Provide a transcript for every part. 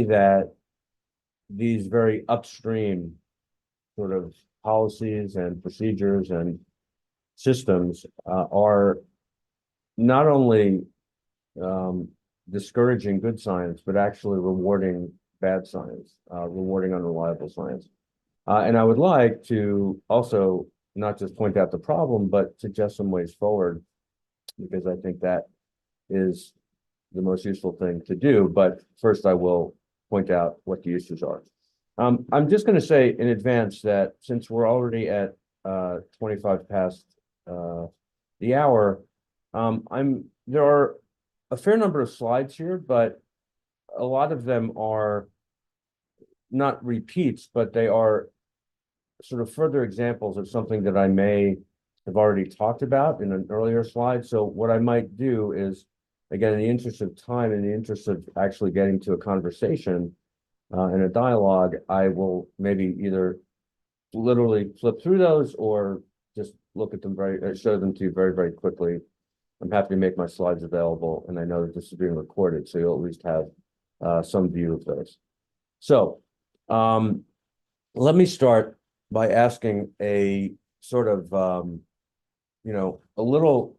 that these very upstream sort of policies and procedures and systems are not only discouraging good science, but actually rewarding bad science, rewarding unreliable science. And I would like to also not just point out the problem, but suggest some ways forward, because I think that is the most useful thing to do. But first, I will point out what the issues are. I'm just going to say in advance that since we're already at 25 past the hour, there are a fair number of slides here, but a lot of them are not repeats, but they are sort of further examples of something that I may have already talked about in an earlier slide. So what I might do is, again, in the interest of time, in the interest of actually getting to a conversation and a dialogue, I will maybe either literally flip through those or just look at them show them to you very, very quickly. I'm happy to make my slides available, and I know that this is being recorded, so you'll at least have some view of those. So let me start by asking a sort of,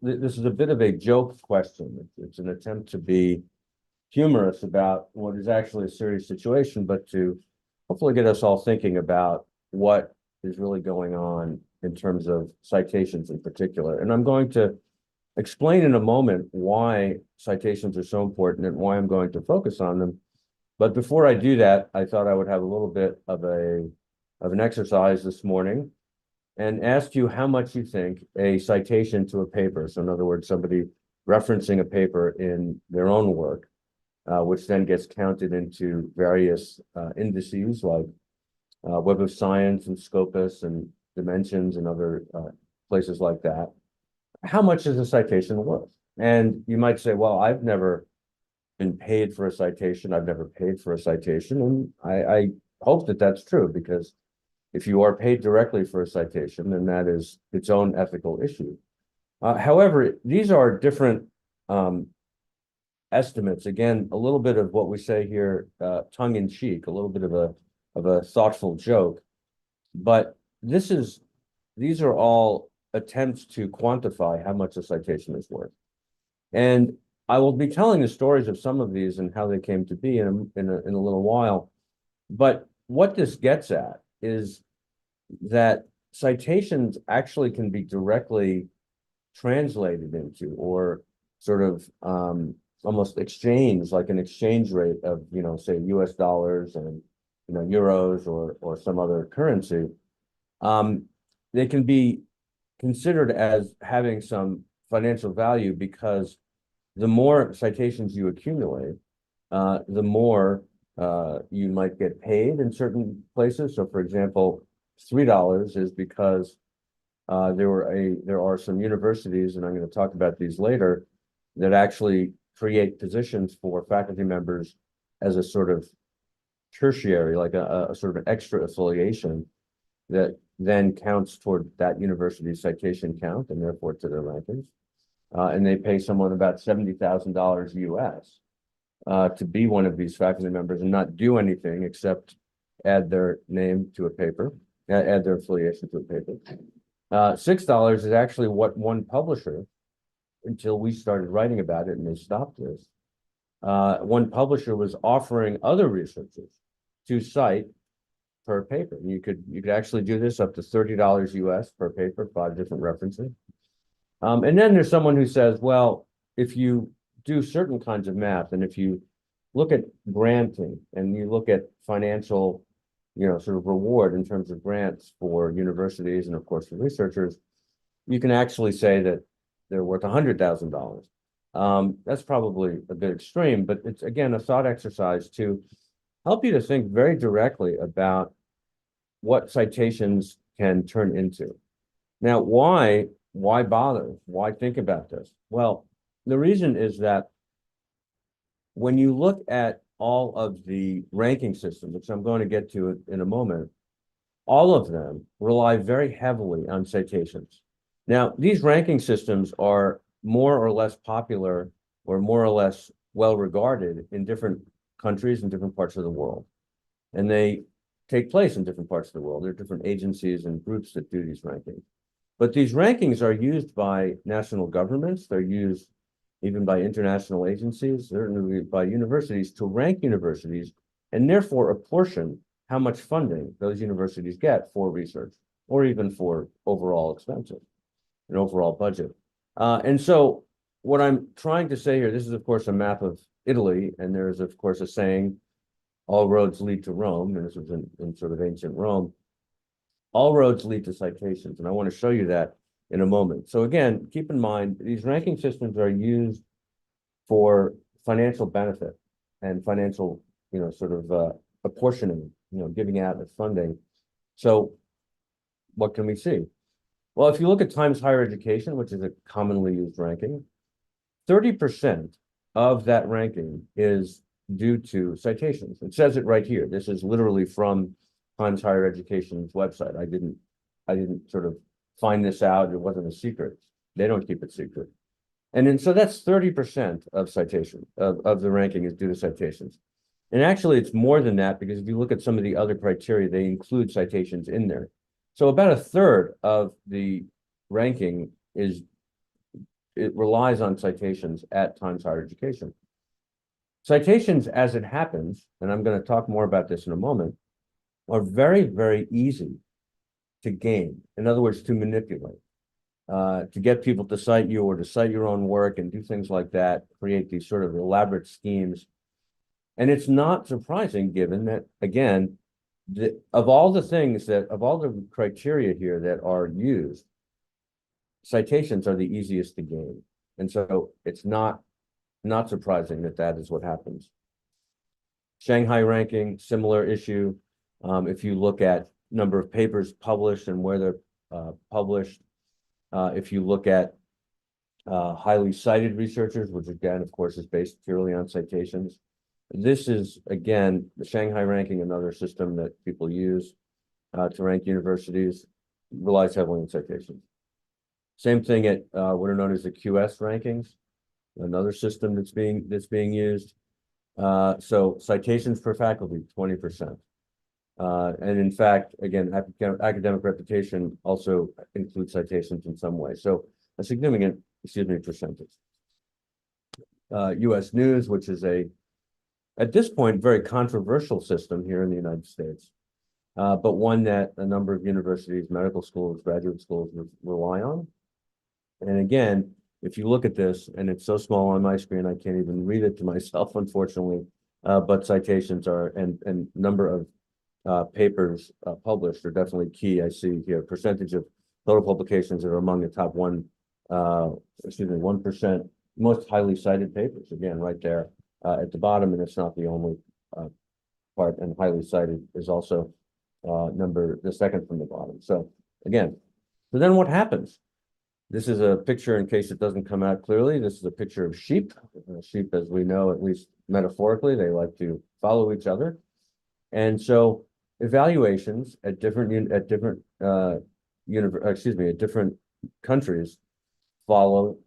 this is a bit of a joke question. It's an attempt to be humorous about what is actually a serious situation, but to hopefully get us all thinking about what is really going on in terms of citations in particular. And I'm going to explain in a moment why citations are so important and why I'm going to focus on them. But before I do that, I thought I would have a little bit of an exercise this morning and ask you how much you think a citation to a paper, so in other words, somebody referencing a paper in their own work, which then gets counted into various indices like Web of Science and Scopus and Dimensions and other places like that. How much is a citation worth? And you might say, well, I've never been paid for a citation. I've never paid for a citation. And I hope that that's true, because if you are paid directly for a citation, then that is its own ethical issue. However, these are different estimates. Again, a little bit of what we say here, tongue in cheek, a little bit of a thoughtful joke. But these are all attempts to quantify how much a citation is worth. And I will be telling the stories of some of these and how they came to be in a little while. But what this gets at is that citations actually can be directly translated into, or sort of almost exchanged, like an exchange rate of, say US dollars and euros or some other currency. They can be considered as having some financial value, because the more citations you accumulate, the more you might get paid in certain places. So for example, $3 is because there are some universities, and I'm going to talk about these later, that actually create positions for faculty members as a sort of tertiary, like a sort of an extra affiliation that then counts toward that university's citation count and therefore to their rankings. And they pay someone about $70,000 US to be one of these faculty members and not do anything except add their name to a paper, add their affiliation to a paper. $6 is actually what one publisher, until we started writing about it and they stopped this, one publisher was offering other researchers to cite per paper. And you could actually do this up to $30 US per paper, 5 different references. And then there's someone who says, well, if you do certain kinds of math, and if you look at granting and you look at financial, sort of reward in terms of grants for universities and of course for researchers, you can actually say that they're worth $100,000. That's probably a bit extreme, but it's, again, a thought exercise to help you to think very directly about what citations can turn into. Now, why bother? Why think about this? Well, the reason is that when you look at all of the ranking systems, which I'm going to get to in a moment, all of them rely very heavily on citations. Now, these ranking systems are more or less popular or more or less well regarded in different countries and different parts of the world. And they take place in different parts of the world. There are different agencies and groups that do these rankings. But these rankings are used by national governments. They're used even by international agencies, certainly by universities, to rank universities and therefore apportion how much funding those universities get for research or even for overall expenses and overall budget. And so what I'm trying to say here, this is of course a map of Italy, and there is of course a saying, all roads lead to Rome, and this was in sort of ancient Rome. All roads lead to citations, and I want to show you that in a moment. So again, keep in mind, these ranking systems are used for financial benefit and financial, sort of apportioning, giving out of funding. So what can we see? Well, if you look at Times Higher Education, which is a commonly used ranking, 30% of that ranking is due to citations. It says it right here. This is literally from Times Higher Education's website. I didn't sort of find this out. It wasn't a secret. They don't keep it secret. And then so that's 30% of citation of the ranking is due to citations. And actually it's more than that, because if you look at some of the other criteria, they include citations in there. So about a third of the ranking it relies on citations at Times Higher Education. Citations, as it happens, and I'm going to talk more about this in a moment, are very, very easy to gain. In other words, to manipulate, to get people to cite you or to cite your own work and do things like that, create these sort of elaborate schemes. And it's not surprising, given that, again, of all the criteria here that are used, citations are the easiest to gain. And so it's not surprising that that is what happens. Shanghai ranking, similar issue. If you look at number of papers published and where they're published, if you look at highly cited researchers, which again, of course, is based purely on citations. This is, again, the Shanghai ranking, another system that people use to rank universities, relies heavily on citations. Same thing at what are known as the QS rankings, another system that's being used. So citations per faculty, 20%. And in fact, again, academic reputation also includes citations in some way. So a significant, percentage. US News, which is at this point, very controversial system here in the United States, but one that a number of universities, medical schools, graduate schools rely on. And again, if you look at this, and it's so small on my screen, I can't even read it to myself, unfortunately, but citations and number of papers published are definitely key. I see here percentage of total publications that are among the top 1% most highly cited papers, again, right there at the bottom, and it's not the only part, and highly cited is also the second from the bottom. So again, so then what happens? This is a picture, in case it doesn't come out clearly, this is a picture of sheep. Sheep, as we know, at least metaphorically, they like to follow each other. And so evaluations at different countries follow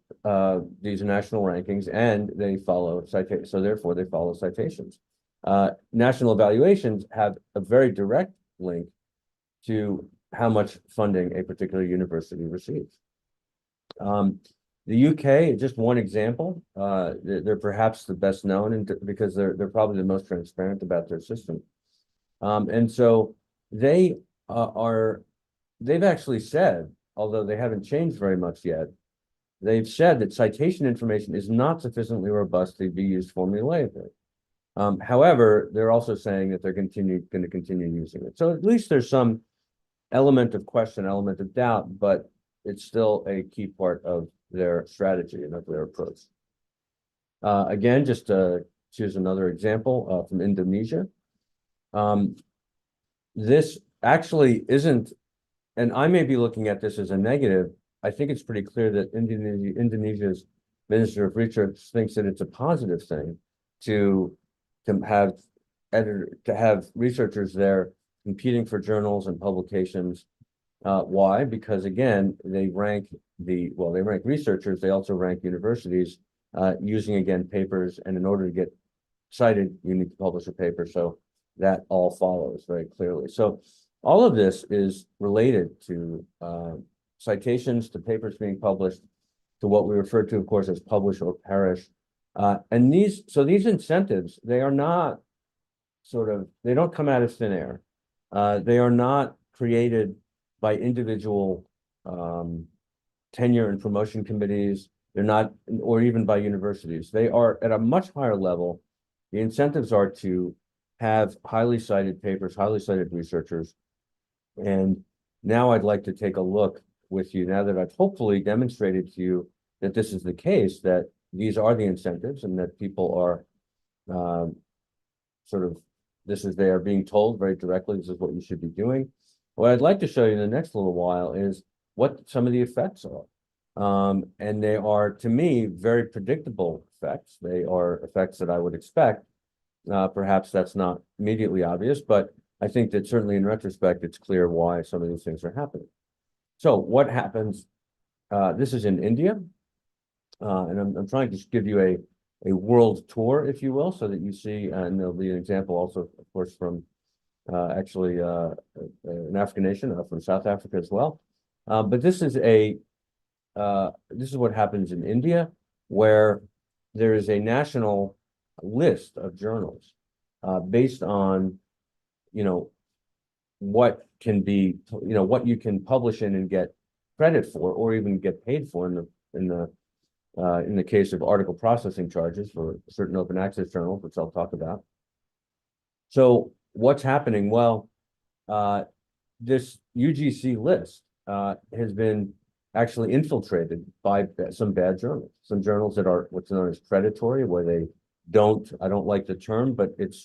these national rankings, and they follow citations. So therefore, they follow citations. National evaluations have a very direct link to how much funding a particular university receives. The UK, just one example, they're perhaps the best known because they're probably the most transparent about their system. And so they've actually said, although they haven't changed very much yet, they've said that citation information is not sufficiently robust to be used formulaically. However, they're also saying that they're going to continue using it. So at least there's some element of question, element of doubt, but it's still a key part of their strategy and of their approach. Again, just to choose another example from Indonesia. This actually isn't, and I may be looking at this as a negative. I think it's pretty clear that Indonesia's Minister of Research thinks that it's a positive thing to have researchers there competing for journals and publications. Why? Because again, they rank researchers, they also rank universities using, again, papers, and in order to get cited, you need to publish a paper. So that all follows very clearly. So all of this is related to citations, to papers being published, to what we refer to, of course, as publish or perish. And these incentives, they are not they don't come out of thin air. They are not created by individual tenure and promotion committees. They're not, or even by universities. They are at a much higher level. The incentives are to have highly cited papers, highly cited researchers. And now I'd like to take a look with you, now that I've hopefully demonstrated to you that this is the case, that these are the incentives and that people are they are being told very directly, this is what you should be doing. What I'd like to show you in the next little while is what some of the effects are. And they are, to me, very predictable effects. They are effects that I would expect. Perhaps that's not immediately obvious, but I think that certainly in retrospect, it's clear why some of these things are happening. So what happens, this is in India, and I'm trying to give you a world tour, if you will, so that you see, and there'll be an example also, of course, from actually an African nation, from South Africa as well. But this is what happens in India, where there is a national list of journals based on, what can be, what you can publish in and get credit for, or even get paid for in the case of article processing charges for certain open access journals, which I'll talk about. So what's happening? Well, this UGC list has been actually infiltrated by some bad journals, some journals that are what's known as predatory, where I don't like the term, but it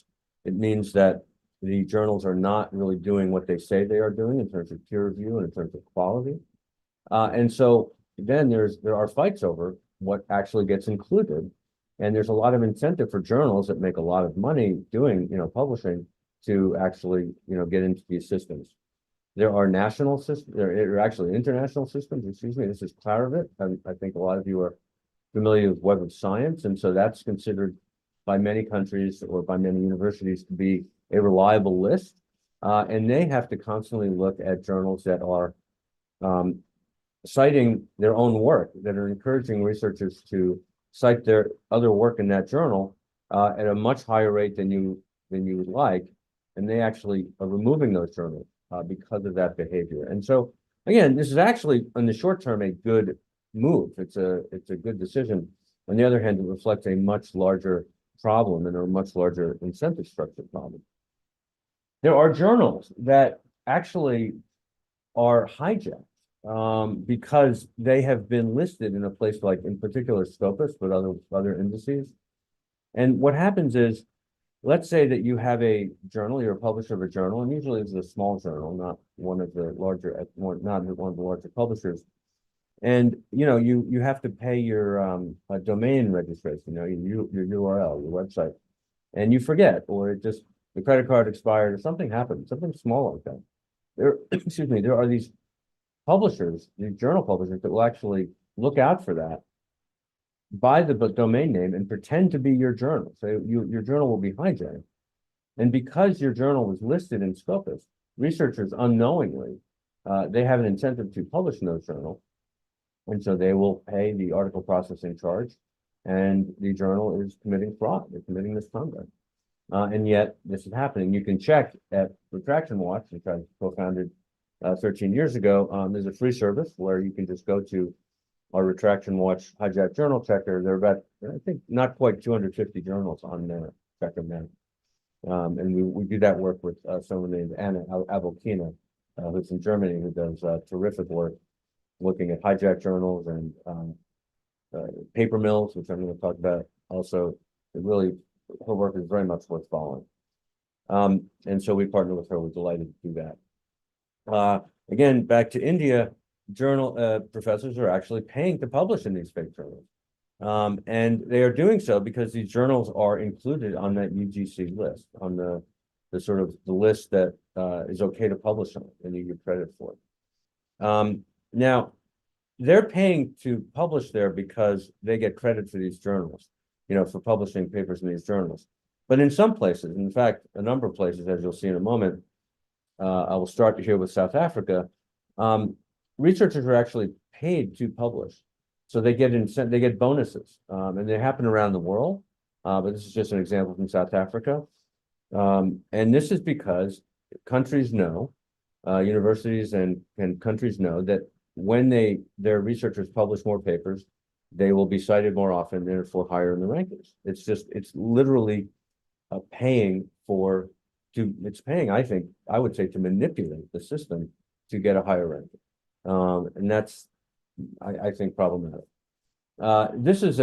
means that the journals are not really doing what they say they are doing in terms of peer review and in terms of quality. And so then there are fights over what actually gets included. And there's a lot of incentive for journals that make a lot of money doing, publishing, to actually, get into these systems. There are national systems, there are actually international systems, excuse me. This is Claravit. I think a lot of you are familiar with Web of Science. And so that's considered by many countries or by many universities to be a reliable list. And they have to constantly look at journals that are citing their own work, that are encouraging researchers to cite their other work in that journal at a much higher rate than you would like. And they actually are removing those journals because of that behavior. And so, again, this is actually, in the short term, a good move. It's a good decision. On the other hand, it reflects a much larger problem and a much larger incentive structure problem. There are journals that actually are hijacked because they have been listed in a place like, in particular, Scopus, but other indices. And what happens is, let's say that you have a journal, you're a publisher of a journal, and usually it's a small journal, not one of the larger publishers. And you have to pay your domain registration, your URL, your website, and you forget, or the credit card expired, or something happened, something small like that. There are these publishers, these journal publishers, that will actually look out for that, buy the domain name, and pretend to be your journal. So your journal will be hijacked. And because your journal was listed in Scopus, researchers unknowingly, they have an incentive to publish in those journals. And so they will pay the article processing charge, and the journal is committing fraud. They're committing misconduct. And yet this is happening. You can check at Retraction Watch, which I co-founded 13 years ago. There's a free service where you can just go to our Retraction Watch hijack journal checker. There are about, I think, not quite 250 journals on there. Check them out. And we do that work with someone named Anna Abelkina, who's in Germany, who does terrific work looking at hijack journals and paper mills, which I'm going to talk about also. Her work is very much worth following. And so we partner with her. We're delighted to do that. Again, back to India, journal professors are actually paying to publish in these fake journals. And they are doing so because these journals are included on that UGC list, on the list that is okay to publish on, and you get credit for it. Now, they're paying to publish there because they get credit for these journals, for publishing papers in these journals. But in some places, in fact, a number of places, as you'll see in a moment, I will start here with South Africa. Um, Researchers are actually paid to publish, so they get bonuses, and they happen around the world. But this is just an example from South Africa, and this is because countries know, universities and countries know that when their researchers publish more papers, they will be cited more often and therefore higher in the rankings. It's literally paying it's paying, I think, I would say, to manipulate the system to get a higher ranking. And that's, I think, problematic. This is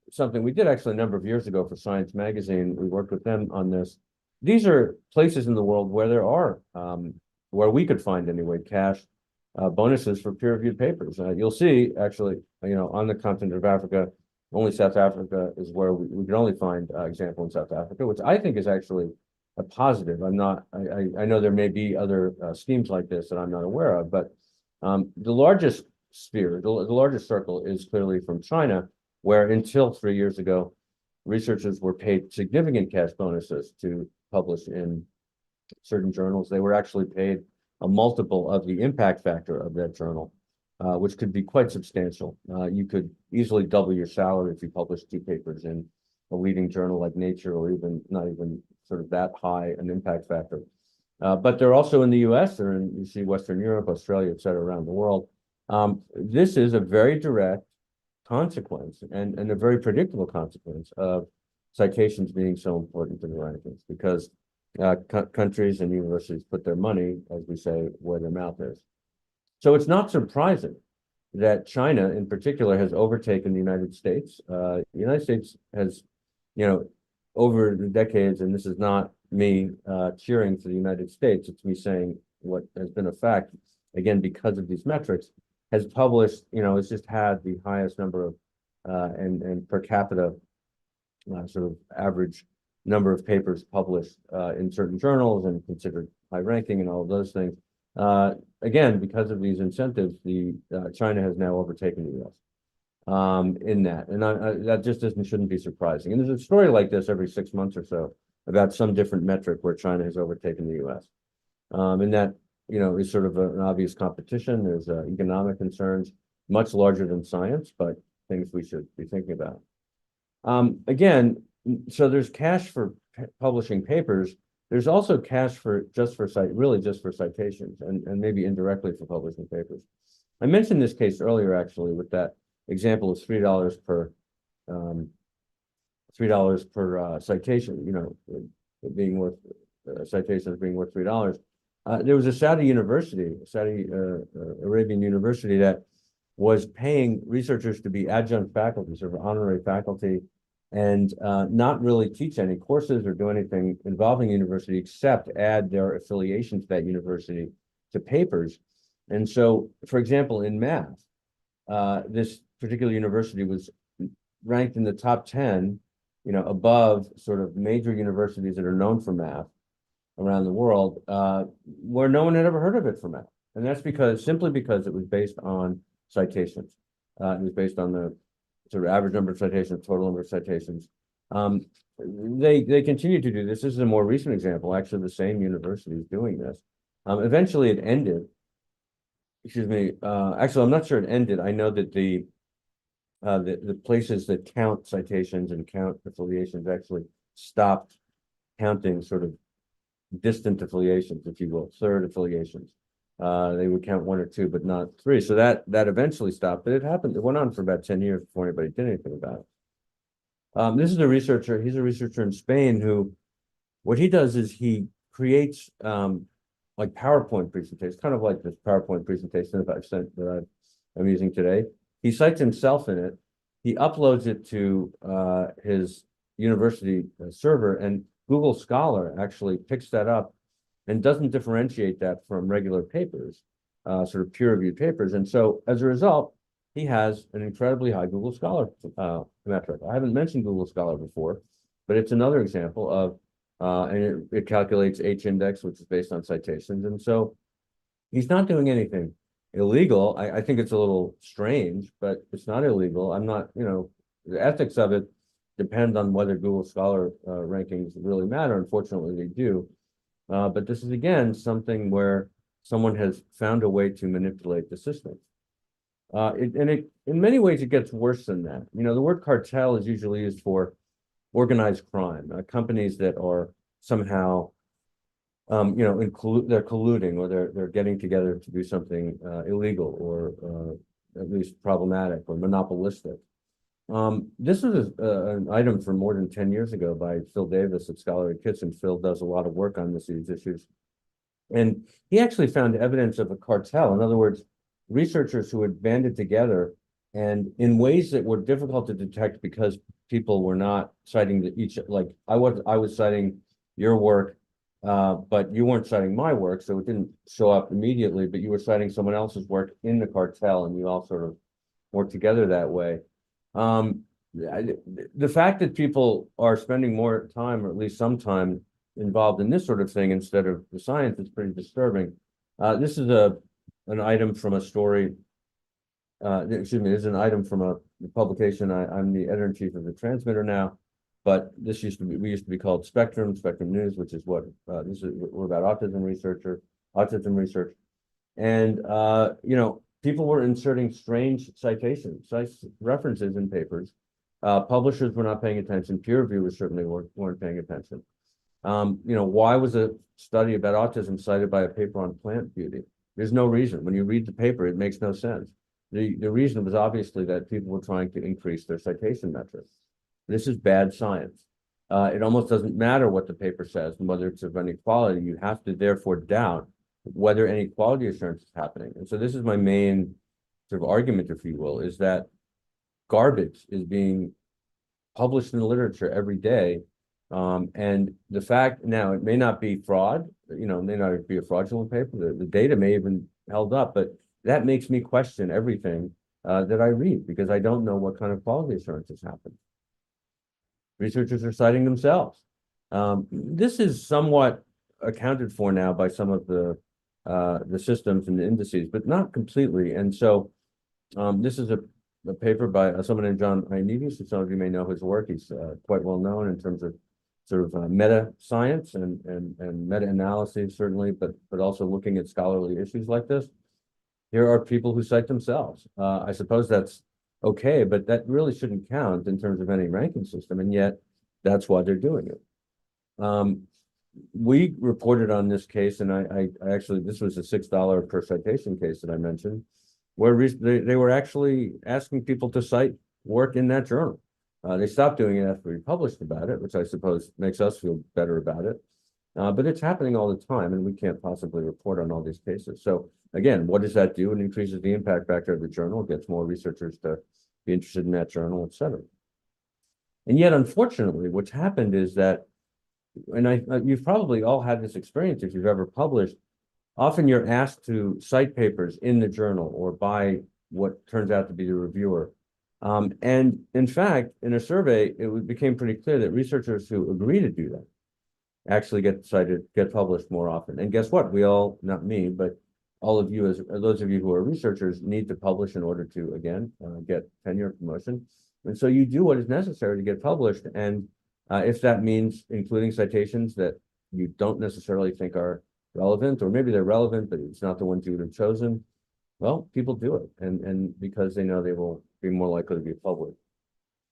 something we did actually a number of years ago for Science Magazine. We worked with them on this. These are places in the world where there are, where we could find anyway, cash bonuses for peer-reviewed papers. You'll see, actually, on the continent of Africa, only South Africa is where we can only find example in South Africa, which I think is actually a positive. I know there may be other schemes like this that I'm not aware of, but the largest sphere, the largest circle is clearly from China, where until 3 years ago, researchers were paid significant cash bonuses to publish in certain journals. They were actually paid a multiple of the impact factor of that journal, which could be quite substantial. You could easily double your salary if you publish 2 papers in a leading journal like Nature, or even not even sort of that high an impact factor. But they're also in the US, you see Western Europe, Australia, et cetera, around the world. This is a very direct consequence and a very predictable consequence of citations being so important to the rankings, because countries and universities put their money, as we say, where their mouth is. So it's not surprising that China in particular has overtaken the United States. The United States has, over the decades, and this is not me cheering for the United States, it's me saying what has been a fact, again, because of these metrics, has published, it's just had the highest number of and per capita sort of average number of papers published in certain journals and considered high ranking and all of those things. Again, because of these incentives, China has now overtaken the US in that, and that just shouldn't be surprising. And there's a story like this every 6 months or so about some different metric where China has overtaken the US, and that is sort of an obvious competition. There's economic concerns, much larger than science, but things we should be thinking about. Again, so there's cash for publishing papers. There's also cash just for citations and maybe indirectly for publishing papers. I mentioned this case earlier, actually, with that example of $3 per citation, being worth citations being worth $3. There was a Saudi university, Saudi Arabian university, that was paying researchers to be adjunct faculty, sort of honorary faculty, and not really teach any courses or do anything involving the university except add their affiliation to that university to papers. And so, for example, in math, this particular university was ranked in the top 10, above sort of major universities that are known for math around the world, where no one had ever heard of it for math. And that's simply because it was based on citations. It was based on the sort of average number of citations, total number of citations. They continue to do this. This is a more recent example. Actually, the same university is doing this. Eventually, it ended. Excuse me. Actually, I'm not sure it ended. I know that the places that count citations and count affiliations actually stopped counting sort of distant affiliations, if you will, third affiliations. They would count 1 or 2, but not 3. So that eventually stopped, but it went on for about 10 years before anybody did anything about it. This is a researcher. He's a researcher in Spain who, what he does is he creates like PowerPoint presentations, kind of like this PowerPoint presentation that I'm using today. He cites himself in it. He uploads it to his university server, and Google Scholar actually picks that up and doesn't differentiate that from regular papers, sort of peer-reviewed papers. And so as a result, he has an incredibly high Google Scholar metric. I haven't mentioned Google Scholar before, but it's another example of, and it calculates H-index, which is based on citations. And so he's not doing anything illegal. I think it's a little strange, but it's not illegal. I'm not, the ethics of it depend on whether Google Scholar rankings really matter. Unfortunately, they do. But this is, again, something where someone has found a way to manipulate the system. In many ways, it gets worse than that. You know, the word cartel is usually used for organized crime, companies that are somehow, you know, they're colluding, or they're getting together to do something illegal, or at least problematic or monopolistic. This was an item from more than 10 years ago by Phil Davis at Scholarly Kitchen. Phil does a lot of work on these issues. And he actually found evidence of a cartel. In other words, researchers who had banded together and in ways that were difficult to detect because people were not citing like I was citing your work, but you weren't citing my work, so it didn't show up immediately, but you were citing someone else's work in the cartel, and you all sort of worked together that way. The fact that people are spending more time, or at least some time, involved in this sort of thing instead of the science is pretty disturbing. This is an item from a story. Excuse me, this is an item from a publication. I'm the editor-in-chief of the Transmitter now, but we used to be called Spectrum News, which is what we're about autism research. And you know, people were inserting strange citations, references in papers. Publishers were not paying attention. Peer reviewers certainly weren't paying attention. You know, why was a study about autism cited by a paper on plant beauty? There's no reason. When you read the paper, it makes no sense. The reason was obviously that people were trying to increase their citation metrics. This is bad science. It almost doesn't matter what the paper says and whether it's of any quality. You have to therefore doubt whether any quality assurance is happening. And so this is my main sort of argument, if you will, is that garbage is being published in the literature every day. And the fact, now it may not be fraud, you know, it may not be a fraudulent paper. The data may have been held up, but that makes me question everything that I read, because I don't know what kind of quality assurance has happened. Researchers are citing themselves. This is somewhat accounted for now by some of the systems and the indices, but not completely. And so this is a paper by someone named John Ioannidis, who some of you may know his work. He's quite well known in terms of sort of meta science and meta analysis, certainly, but also looking at scholarly issues like this. Here are people who cite themselves. I suppose that's okay, but that really shouldn't count in terms of any ranking system, and yet that's why they're doing it. We reported on this case, and I actually, this was a $6 per citation case that I mentioned, where they were actually asking people to cite work in that journal. They stopped doing it after we published about it, which I suppose makes us feel better about it. But it's happening all the time, and we can't possibly report on all these cases. So again, what does that do? It increases the impact factor of the journal, gets more researchers to be interested in that journal, et cetera. And yet, unfortunately, what's happened is that, and you've probably all had this experience if you've ever published, often you're asked to cite papers in the journal or by what turns out to be the reviewer. And in fact, in a survey, it became pretty clear that researchers who agree to do that actually get cited, get published more often. And guess what? We all, not me, but all of you, as those of you who are researchers, need to publish in order to, again, get tenure promotion. And so you do what is necessary to get published. And if that means including citations that you don't necessarily think are relevant, or maybe they're relevant, but it's not the ones you would have chosen, well, people do it. And because they know they will be more likely to be published.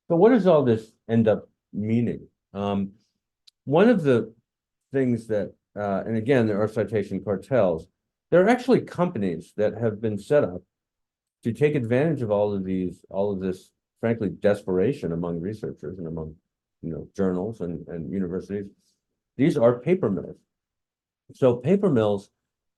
So what does all this end up meaning? One of the things that, and again, there are citation cartels. There are actually companies that have been set up to take advantage of all of this, frankly, desperation among researchers and among, you know, journals and universities. These are paper mills. So paper mills,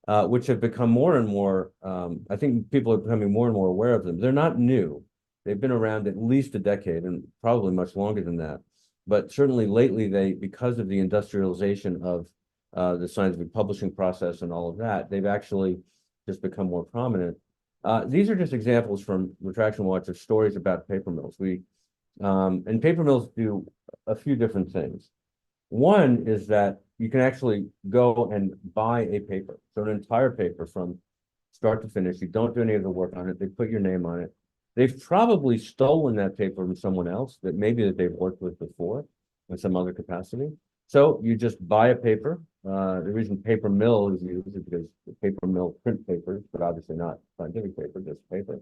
which have become more and more, I think people are becoming more and more aware of them. They're not new. They've been around at least a decade, and probably much longer than that. But certainly lately, because of the industrialization of the scientific publishing process and all of that, they've actually just become more prominent. These are just examples from Retraction Watch of stories about paper mills. And paper mills do a few different things. One is that you can actually go and buy a paper, so an entire paper from start to finish. You don't do any of the work on it. They put your name on it. they've probably stolen that paper from someone else that maybe that they've worked with before in some other capacity. So you just buy a paper. The reason paper mill is used is because the paper mill print paper, but obviously not scientific paper, just paper.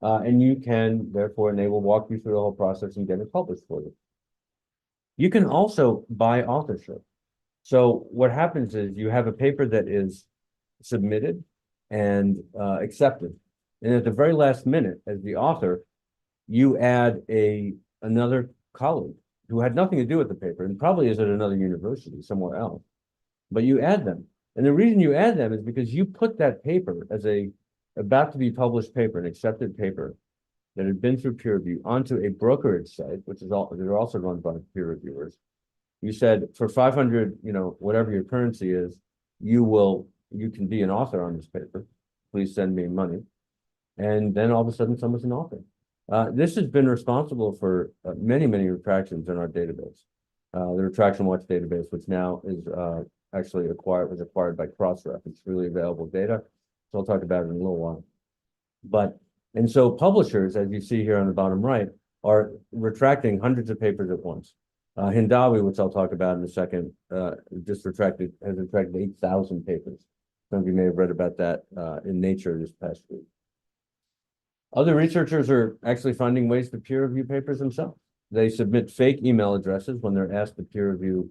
And you can, therefore, and they will walk you through the whole process and get it published for you. You can also buy authorship. So what happens is you have a paper that is submitted and accepted. And at the very last minute, as the author, you add another colleague who had nothing to do with the paper and probably is at another university somewhere else. But you add them. And the reason you add them is because you put that paper as a about to be published paper, an accepted paper that had been through peer review onto a brokerage site, which is all they're also run by peer reviewers. You said for 500, whatever your currency is, you can be an author on this paper. Please send me money. And then all of a sudden someone's an author. This has been responsible for many, many retractions in our database. The Retraction Watch database, which now is actually was acquired by Crossref. It's really available data. So I'll talk about it in a little while. And so publishers, as you see here on the bottom right, are retracting hundreds of papers at once. Hindawi, which I'll talk about in a second, has retracted 8,000 papers. Some of you may have read about that in Nature this past week. Other researchers are actually finding ways to peer review papers themselves. They submit fake email addresses when they're asked for peer review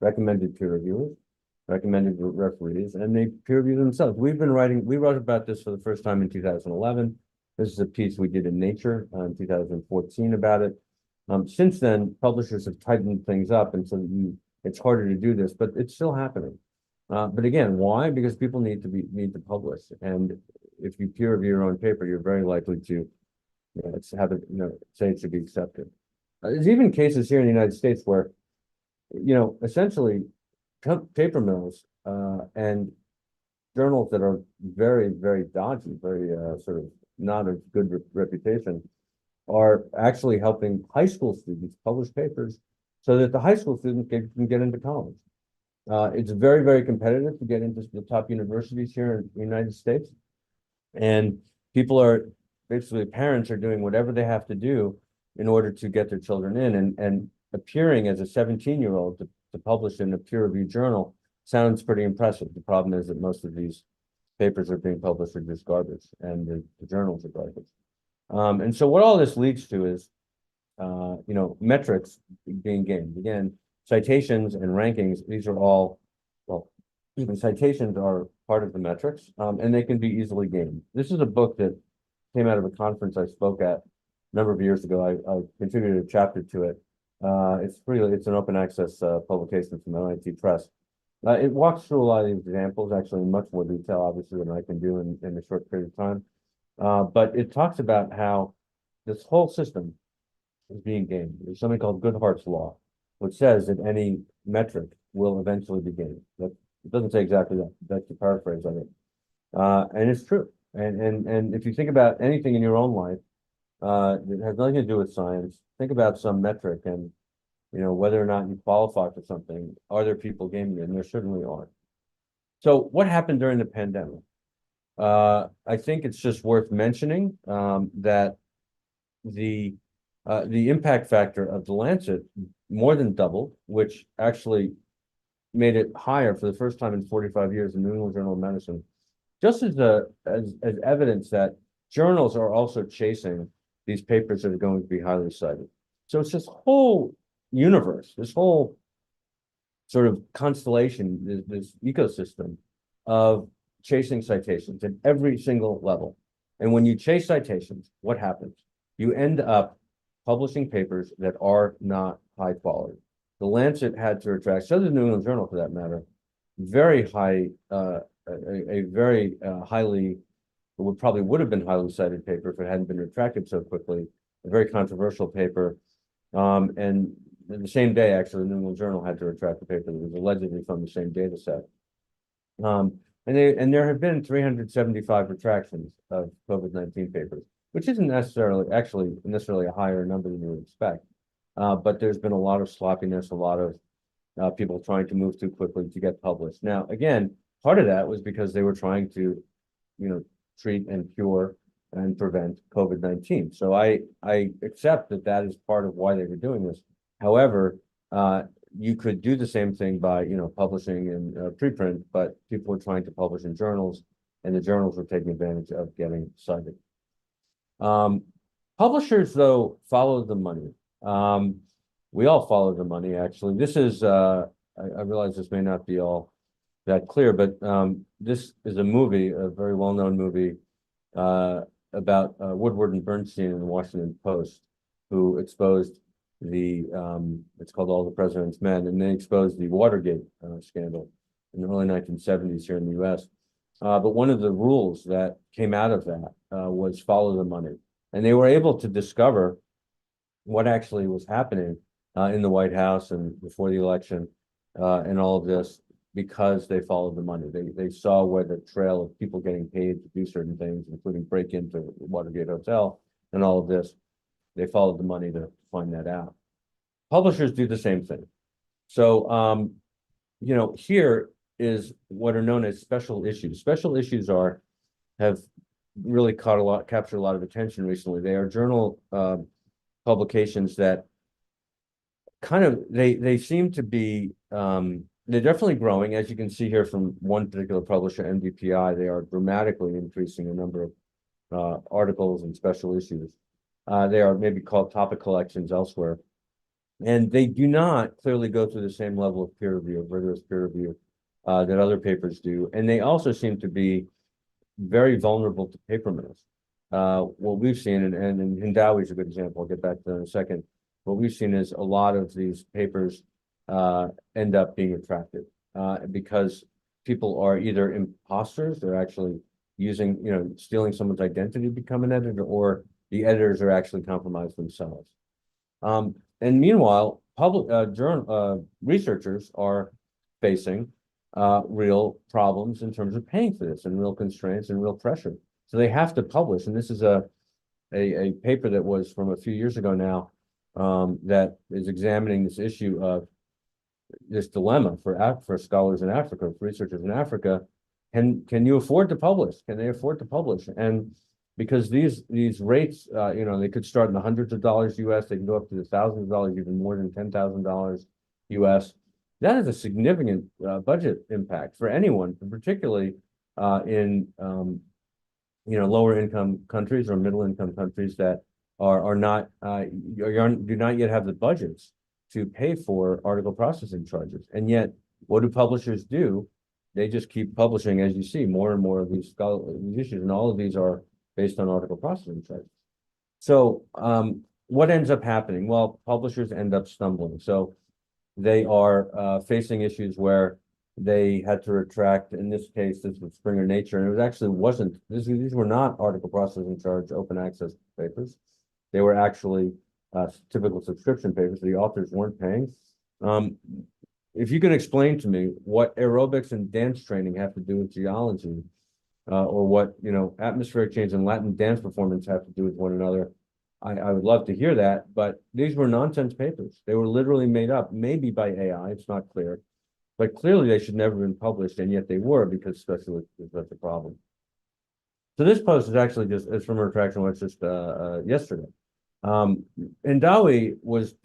recommended peer reviewers, recommended referees, and they peer review themselves. We wrote about this for the first time in 2011. This is a piece we did in Nature in 2014 about it. Since then, publishers have tightened things up, and so it's harder to do this, but it's still happening. But again, why? Because people need to publish, and if you peer review your own paper, you're very likely to have it, say it should be accepted. There's even cases here in the United States where, essentially, paper mills and journals that are very, very dodgy, very sort of not a good reputation, are actually helping high school students publish papers so that the high school students can get into college. It's very, very competitive to get into the top universities here in the United States. And parents are doing whatever they have to do in order to get their children in. And appearing as a 17-year-old to publish in a peer-reviewed journal sounds pretty impressive. The problem is that most of these papers are being published are just garbage, and the journals are garbage. And so what all this leads to is, metrics being gained. Again, citations and rankings, these are all, even citations are part of the metrics, and they can be easily gained. This is a book that came out of a conference I spoke at a number of years ago. I contributed a chapter to it. It's an open access publication from MIT Press. It walks through a lot of these examples, actually in much more detail, obviously, than I can do in a short period of time. But it talks about how this whole system is being gained. There's something called Goodhart's Law, which says that any metric will eventually be gained. It doesn't say exactly that. That's the paraphrase of it. And it's true. And if you think about anything in your own life that has nothing to do with science, think about some metric and whether or not you qualify for something. Are there people gaming it? And there certainly are. So what happened during the pandemic? I think it's just worth mentioning that the impact factor of the Lancet more than doubled, which actually made it higher for the first time in 45 years in the New England Journal of Medicine, just as evidence that journals are also chasing these papers that are going to be highly cited. So it's this whole universe, this whole sort of constellation, this ecosystem of chasing citations at every single level. And when you chase citations, what happens? You end up publishing papers that are not high quality. The Lancet had to retract, so did the New England Journal for that matter, very high, very highly, probably would have been highly cited paper if it hadn't been retracted so quickly, a very controversial paper. And the same day, actually, the New England Journal had to retract the paper that was allegedly from the same data set. And there have been 375 retractions of COVID-19 papers, which isn't necessarily a higher number than you would expect. But there's been a lot of sloppiness, a lot of people trying to move too quickly to get published. Now, again, part of that was because they were trying to treat and cure and prevent COVID-19. So I accept that that is part of why they were doing this. However, you could do the same thing by, publishing in preprint, but people were trying to publish in journals, and the journals were taking advantage of getting cited. Publishers, though, follow the money. We all follow the money, actually. This is, I realize this may not be all that clear, but this is a movie, a very well-known movie about Woodward and Bernstein in the Washington Post, who exposed the, it's called All the President's Men, and they exposed the Watergate scandal in the early 1970s here in the US. But one of the rules that came out of that was follow the money. And they were able to discover what actually was happening in the White House and before the election and all of this because they followed the money. They saw where the trail of people getting paid to do certain things, including break into the Watergate Hotel and all of this. They followed the money to find that out. Publishers do the same thing. So, here is what are known as special issues. Special issues have really captured a lot of attention recently. They are journal publications that kind of they seem to be they're definitely growing, as you can see here from one particular publisher, MDPI. They are dramatically increasing the number of articles and special issues. They are maybe called topic collections elsewhere, and they do not clearly go through the same level of peer review, of rigorous peer review that other papers do, and they also seem to be very vulnerable to paper mills. What we've seen, and Hindawi is a good example, I'll get back to that in a second. What we've seen is a lot of these papers end up being retracted because people are either imposters, they're actually using, stealing someone's identity to become an editor, or the editors are actually compromised themselves. And meanwhile, researchers are facing real problems in terms of paying for this, and real constraints and real pressure. So they have to publish, and this is a paper that was from a few years ago now that is examining this issue of this dilemma for scholars in Africa, for researchers in Africa. Can you afford to publish? Can they afford to publish? And because these rates, they could start in the hundreds of dollars US, they can go up to the thousands of dollars, even more than $10,000 US. That is a significant budget impact for anyone, particularly in lower income countries or middle income countries that are not do not yet have the budgets to pay for article processing charges. And yet, what do publishers do? They just keep publishing, as you see, more and more of these issues, and all of these are based on article processing charges. So what ends up happening? Well, publishers end up stumbling. So they are facing issues where they had to retract. In this case, this was Springer Nature, and it wasn't. These were not article processing charge open access papers. They were actually typical subscription papers. The authors weren't paying. If you can explain to me what aerobics and dance training have to do with geology, or what atmospheric change and Latin dance performance have to do with one another, I would love to hear that. But these were nonsense papers. They were literally made up, maybe by AI. It's not clear, but clearly they should never have been published, and yet they were, because specialists is such a problem. So this post is actually it's from a retraction, which just yesterday. Hindawi was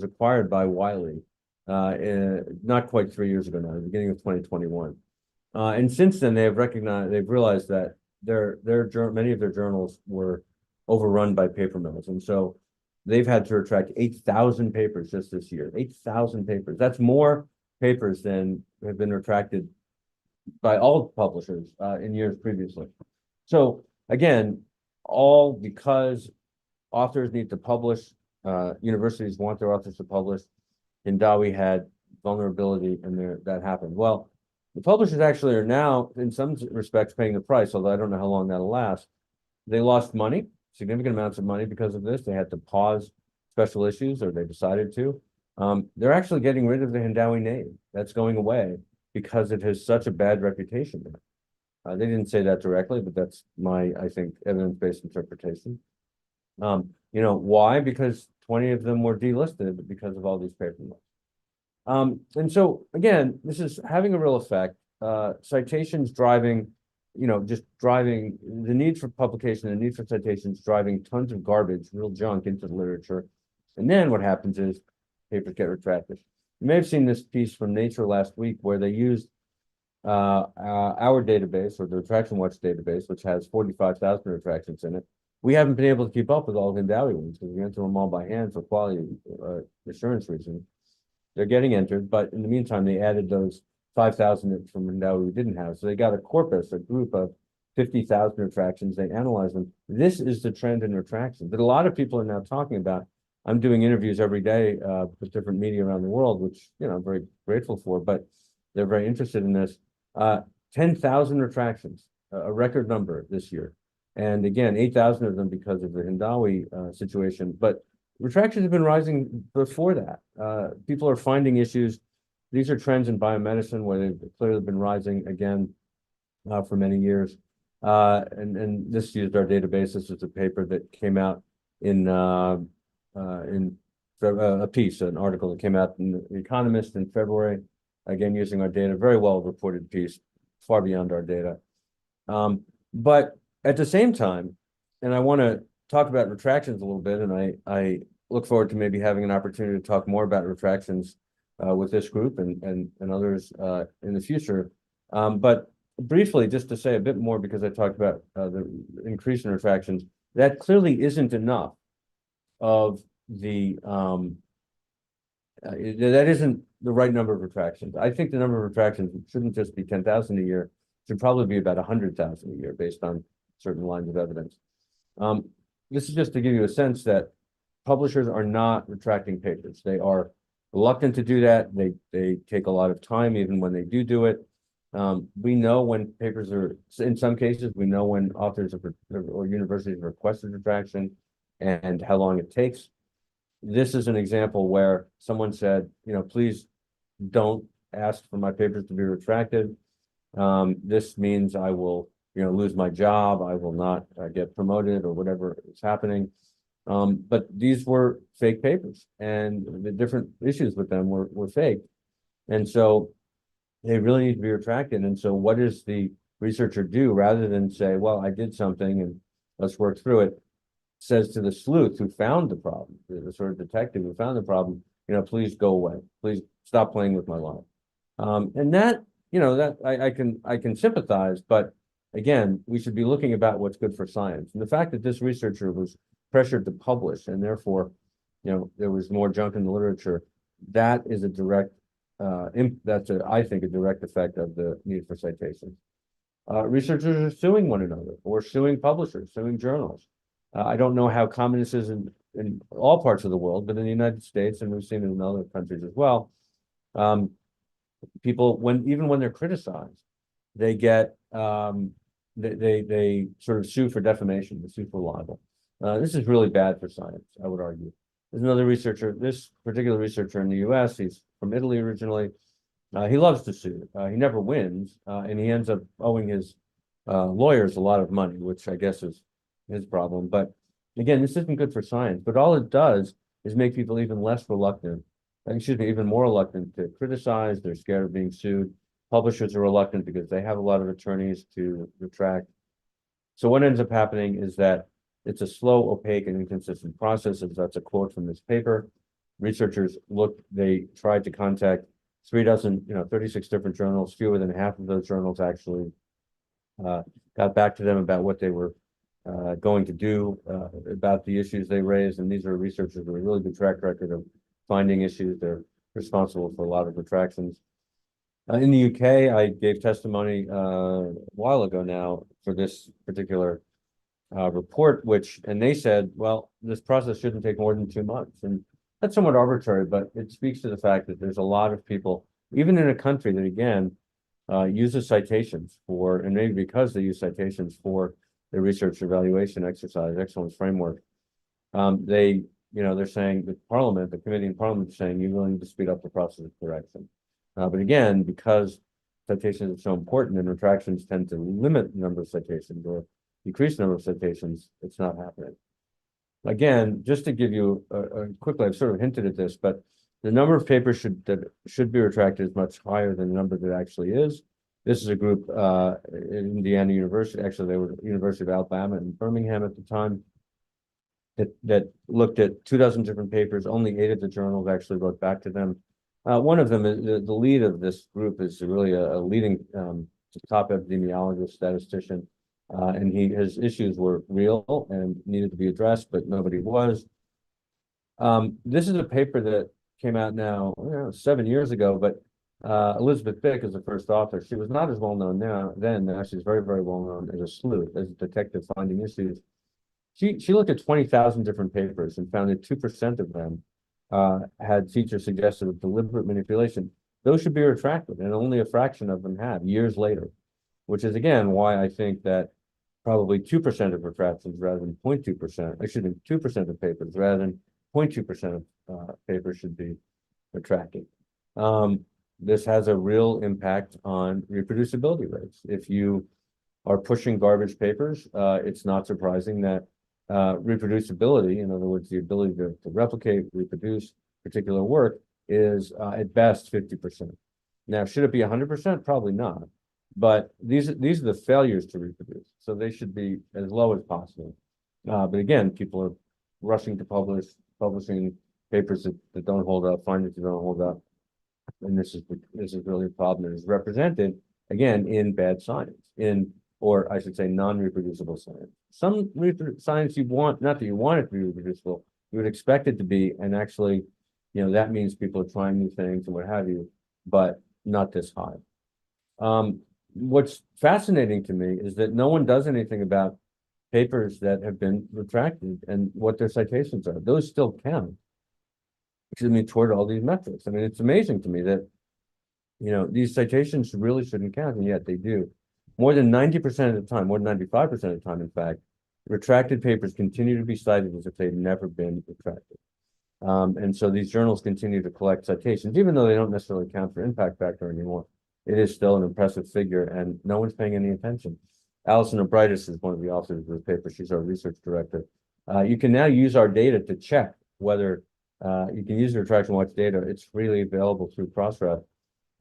acquired by Wiley not quite 3 years ago now, the beginning of 2021. And since then, they've realized that many of their journals were overrun by paper mills. And so they've had to retract 8,000 papers just this year, 8,000 papers. That's more papers than have been retracted by all publishers in years previously. So again, all because authors need to publish, universities want their authors to publish. Hindawi had vulnerability, and that happened. Well, the publishers actually are now, in some respects, paying the price, although I don't know how long that'll last. They lost money, significant amounts of money because of this. They had to pause special issues, or they decided to. They're actually getting rid of the Hindawi name. That's going away because it has such a bad reputation. They didn't say that directly, but that's my, I think, evidence-based interpretation. Why? Because 20 of them were delisted because of all these paper mills. And so, again, this is having a real effect. Citations driving, just driving the need for publication, the need for citations, driving tons of garbage, real junk into the literature. And then what happens is papers get retracted. You may have seen this piece from Nature last week where they used our database, or the Retraction Watch database, which has 45,000 retractions in it. We haven't been able to keep up with all the Hindawi ones because we enter them all by hand for quality assurance reasons. They're getting entered, but in the meantime, they added those 5,000 from Hindawi we didn't have. So they got a corpus, a group of 50,000 retractions. They analyze them. This is the trend in retractions that a lot of people are now talking about. I'm doing interviews every day with different media around the world, which I'm very grateful for, but they're very interested in this. 10,000 retractions, a record number this year. And again, 8,000 of them because of the Hindawi situation. But retractions have been rising before that. People are finding issues. These are trends in biomedicine where they've clearly been rising again for many years. And this used our database. This is a paper that came out in a piece, an article that came out in The Economist in February, again, using our data, very well reported piece, far beyond our data. But at the same time, and I want to talk about retractions a little bit, and I look forward to maybe having an opportunity to talk more about retractions with this group and others in the future. But briefly, just to say a bit more, because I talked about the increase in retractions, that clearly isn't enough of the that isn't the right number of retractions. I think the number of retractions shouldn't just be 10,000 a year. It should probably be about 100,000 a year based on certain lines of evidence. This is just to give you a sense that publishers are not retracting papers. They are reluctant to do that. They take a lot of time, even when they do it. We know when papers are, in some cases, we know when authors or universities have requested retraction and how long it takes. This is an example where someone said, please don't ask for my papers to be retracted. This means I will, lose my job. I will not get promoted or whatever is happening. But these were fake papers, and the different issues with them were fake. And so they really need to be retracted. And so what does the researcher do rather than say, well, I did something and let's work through it? Says to the sleuth who found the problem, the sort of detective who found the problem, please go away. Please stop playing with my life. And that, that I can sympathize, but again, we should be looking about what's good for science. And the fact that this researcher was pressured to publish and therefore, there was more junk in the literature, that is a direct, I think, a direct effect of the need for citations. Researchers are suing one another or suing publishers, suing journals. I don't know how common this is in all parts of the world, but in the United States, and we've seen it in other countries as well, people, even when they're criticized, they get they sort of sue for defamation, they sue for libel. This is really bad for science, I would argue. There's another researcher, this particular researcher in the US, he's from Italy originally. He loves to sue. He never wins, and he ends up owing his lawyers a lot of money, which I guess is his problem. But again, this isn't good for science, but all it does is make people even less reluctant, even more reluctant to criticize. They're scared of being sued. Publishers are reluctant because they have a lot of attorneys to retract. So what ends up happening is that it's a slow, opaque, and inconsistent process. That's a quote from this paper. Researchers they tried to contact 36 different journals. Fewer than half of those journals actually got back to them about what they were going to do about the issues they raised. And these are researchers with a really good track record of finding issues. They're responsible for a lot of retractions. In the UK, I gave testimony a while ago now for this particular report, and they said, well, this process shouldn't take more than 2 months. And that's somewhat arbitrary, but it speaks to the fact that there's a lot of people, even in a country that, again, uses citations and maybe because they use citations for the research evaluation exercise, excellence framework, they're saying the committee in Parliament is saying you really need to speed up the process of correction. But again, because citations are so important and retractions tend to limit the number of citations or decrease the number of citations, it's not happening. Again, just to give you quickly, I've sort of hinted at this, but the number of papers that should be retracted is much higher than the number that actually is. This is a group in Indiana University. Actually, they were University of Alabama in Birmingham at the time. That looked at 24 different papers. Only 8 of the journals actually wrote back to them. One of them is the lead of this group is really a leading top epidemiologist, statistician, and his issues were real and needed to be addressed, but nobody was. This is a paper that came out now 7 years ago, but Elizabeth Bick is the first author. She was not as well known then. Now she's very, very well known as a sleuth, as a detective finding issues. She looked at 20,000 different papers and found that 2% of them had features suggestive of deliberate manipulation. Those should be retracted, and only a fraction of them have years later, which is again why I think that probably 2% of retractions rather than 0.2%, excuse me, 2% of papers rather than 0.2% of papers should be retracted. This has a real impact on reproducibility rates. If you are pushing garbage papers, it's not surprising that reproducibility, in other words, the ability to replicate, reproduce particular work, is at best 50%. Now, should it be 100%? Probably not. But these are the failures to reproduce, so they should be as low as possible. But again, people are rushing to publishing papers that don't hold up, findings that don't hold up, and this is really a problem that is represented again in bad science, or I should say non-reproducible science. Some science you want, not that you want it to be reproducible, you would expect it to be, and actually, that means people are trying new things and what have you, but not this high. What's fascinating to me is that no one does anything about papers that have been retracted and what their citations are. Those still count, toward all these metrics. I mean, it's amazing to me that, these citations really shouldn't count, and yet they do. More than 90% of the time, more than 95% of the time, in fact, retracted papers continue to be cited as if they've never been retracted. And so these journals continue to collect citations, even though they don't necessarily count for impact factor anymore. It is still an impressive figure, and no one's paying any attention. Alison Obrightis is one of the authors of the paper. She's our research director. You can now use our data to check whether you can use the retraction watch data. It's freely available through Crossref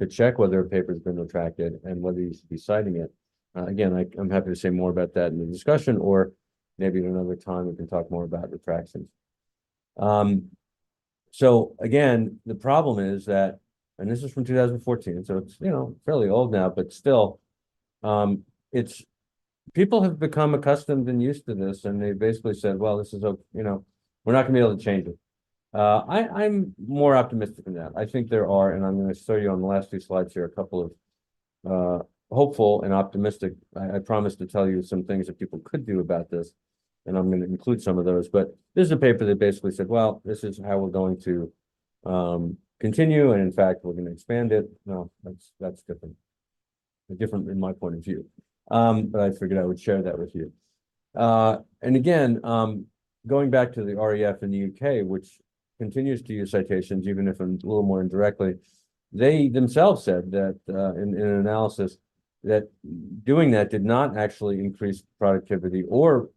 to check whether a paper has been retracted and whether you should be citing it. Again, I'm happy to say more about that in the discussion, or maybe at another time we can talk more about retractions. So again, the problem is that, and this is from 2014, so it's fairly old now, but still, it's people have become accustomed and used to this, and they basically said, well, this is we're not going to be able to change it. I'm more optimistic than that. I think there are, and I'm going to show you on the last 2 slides here a couple of hopeful and optimistic. I promise to tell you some things that people could do about this, and I'm going to include some of those. But this is a paper that basically said, well, this is how we're going to continue, and in fact, we're going to expand it. No, that's different. Different in my point of view. But I figured I would share that with you. And again, going back to the REF in the UK, which continues to use citations, even if a little more indirectly, they themselves said that in an analysis that doing that did not actually increase productivity or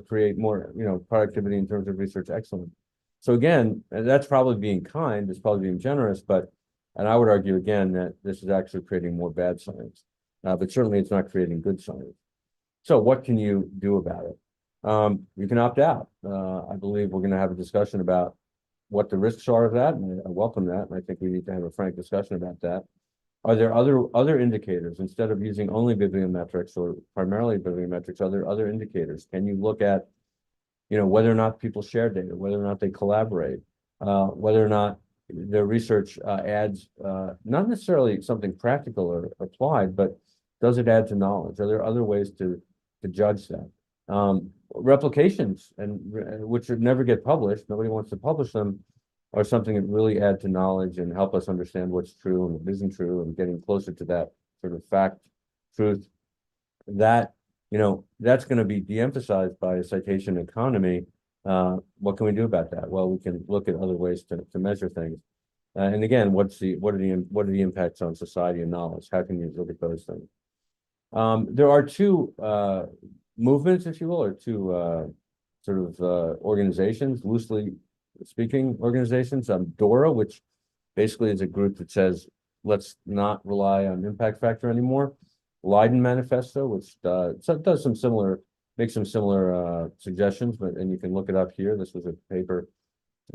create more productivity in terms of research excellence. So again, that's probably being kind, it's probably being generous, and I would argue again that this is actually creating more bad science, but certainly it's not creating good science. So what can you do about it? You can opt out. I believe we're going to have a discussion about what the risks are of that, and I welcome that, and I think we need to have a frank discussion about that. Are there other indicators instead of using only bibliometrics or primarily bibliometrics? Are there other indicators? Can you look at, whether or not people share data, whether or not they collaborate, whether or not their research adds not necessarily something practical or applied, but does it add to knowledge? Are there other ways to judge that? Replications, and which would never get published, nobody wants to publish them, are something that really add to knowledge and help us understand what's true and what isn't true, and getting closer to that sort of fact, truth. That, that's going to be de-emphasized by a citation economy. What can we do about that? Well, we can look at other ways to measure things. And again, what are the impacts on society and knowledge? How can you look at those things? There are 2 movements, if you will, or 2 sort of organizations, loosely speaking organizations. DORA, which basically is a group that says let's not rely on impact factor anymore. Leiden Manifesto, which does some similar, makes some similar suggestions, and you can look it up here. This was a paper,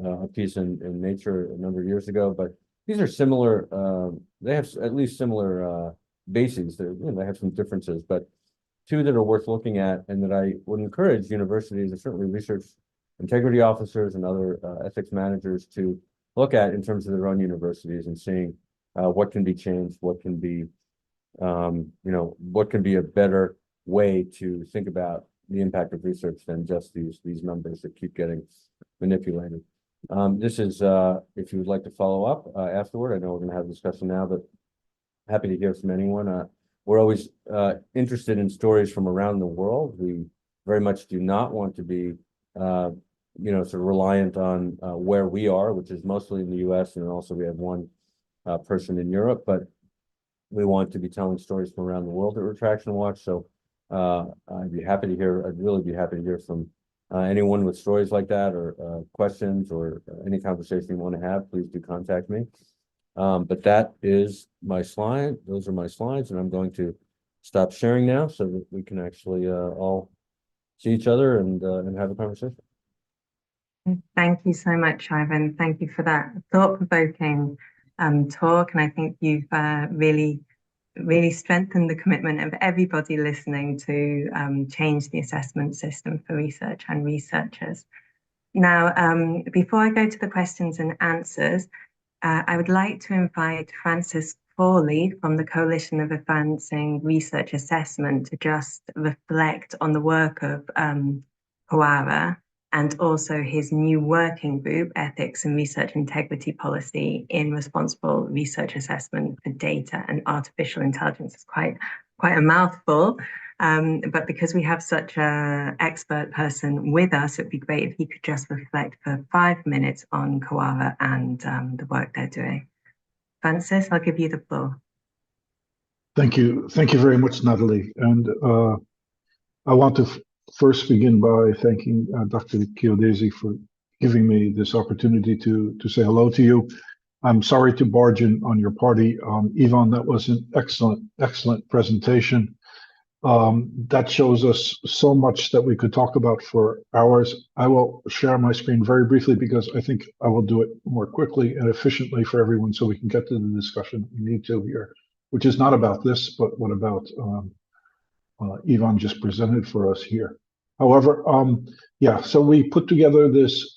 a piece in Nature a number of years ago, but these are similar. They have at least similar bases. They have some differences, but two that are worth looking at, and that I would encourage universities and certainly research integrity officers and other ethics managers to look at in terms of their own universities, and seeing what can be changed, what can be, what can be a better way to think about the impact of research than just these numbers that keep getting manipulated. This is, if you would like to follow up afterward, I know we're going to have a discussion now, but happy to hear from anyone. We're always interested in stories from around the world. We very much do not want to be, sort of reliant on where we are, which is mostly in the U.S., and also we have one person in Europe, but we want to be telling stories from around the world at Retraction Watch. So I'd really be happy to hear from anyone with stories like that, or questions, or any conversation you want to have. Please do contact me. But that is my slide. Those are my slides, and I'm going to stop sharing now so that we can actually all see each other and have a conversation. Thank you so much, Ivan. Thank you for that thought-provoking talk, and I think you've really strengthened the commitment of everybody listening to change the assessment system for research and researchers. Now, before I go to the questions and answers, I would like to invite Francis Crawley from the Coalition of Advancing Research Assessment to just reflect on the work of PANDORA, and also his new working group, Ethics and Research Integrity Policy in Responsible Research Assessment for Data and Artificial Intelligence. It's quite a mouthful, but because we have such an expert person with us, it'd be great if he could just reflect for 5 minutes on PANDORA and the work they're doing. Francis, I'll give you the floor. Thank you. Thank you very much, Natalie. And I want to first begin by thanking Dr. Chiodesi for giving me this opportunity to say hello to you. I'm sorry to barge in on your party. Ivan, that was an excellent presentation. That shows us so much that we could talk about for hours. I will share my screen very briefly because I think I will do it more quickly and efficiently for everyone so we can get to the discussion we need to here, which is not about this, but what about Ivan just presented for us here. However, so we put together this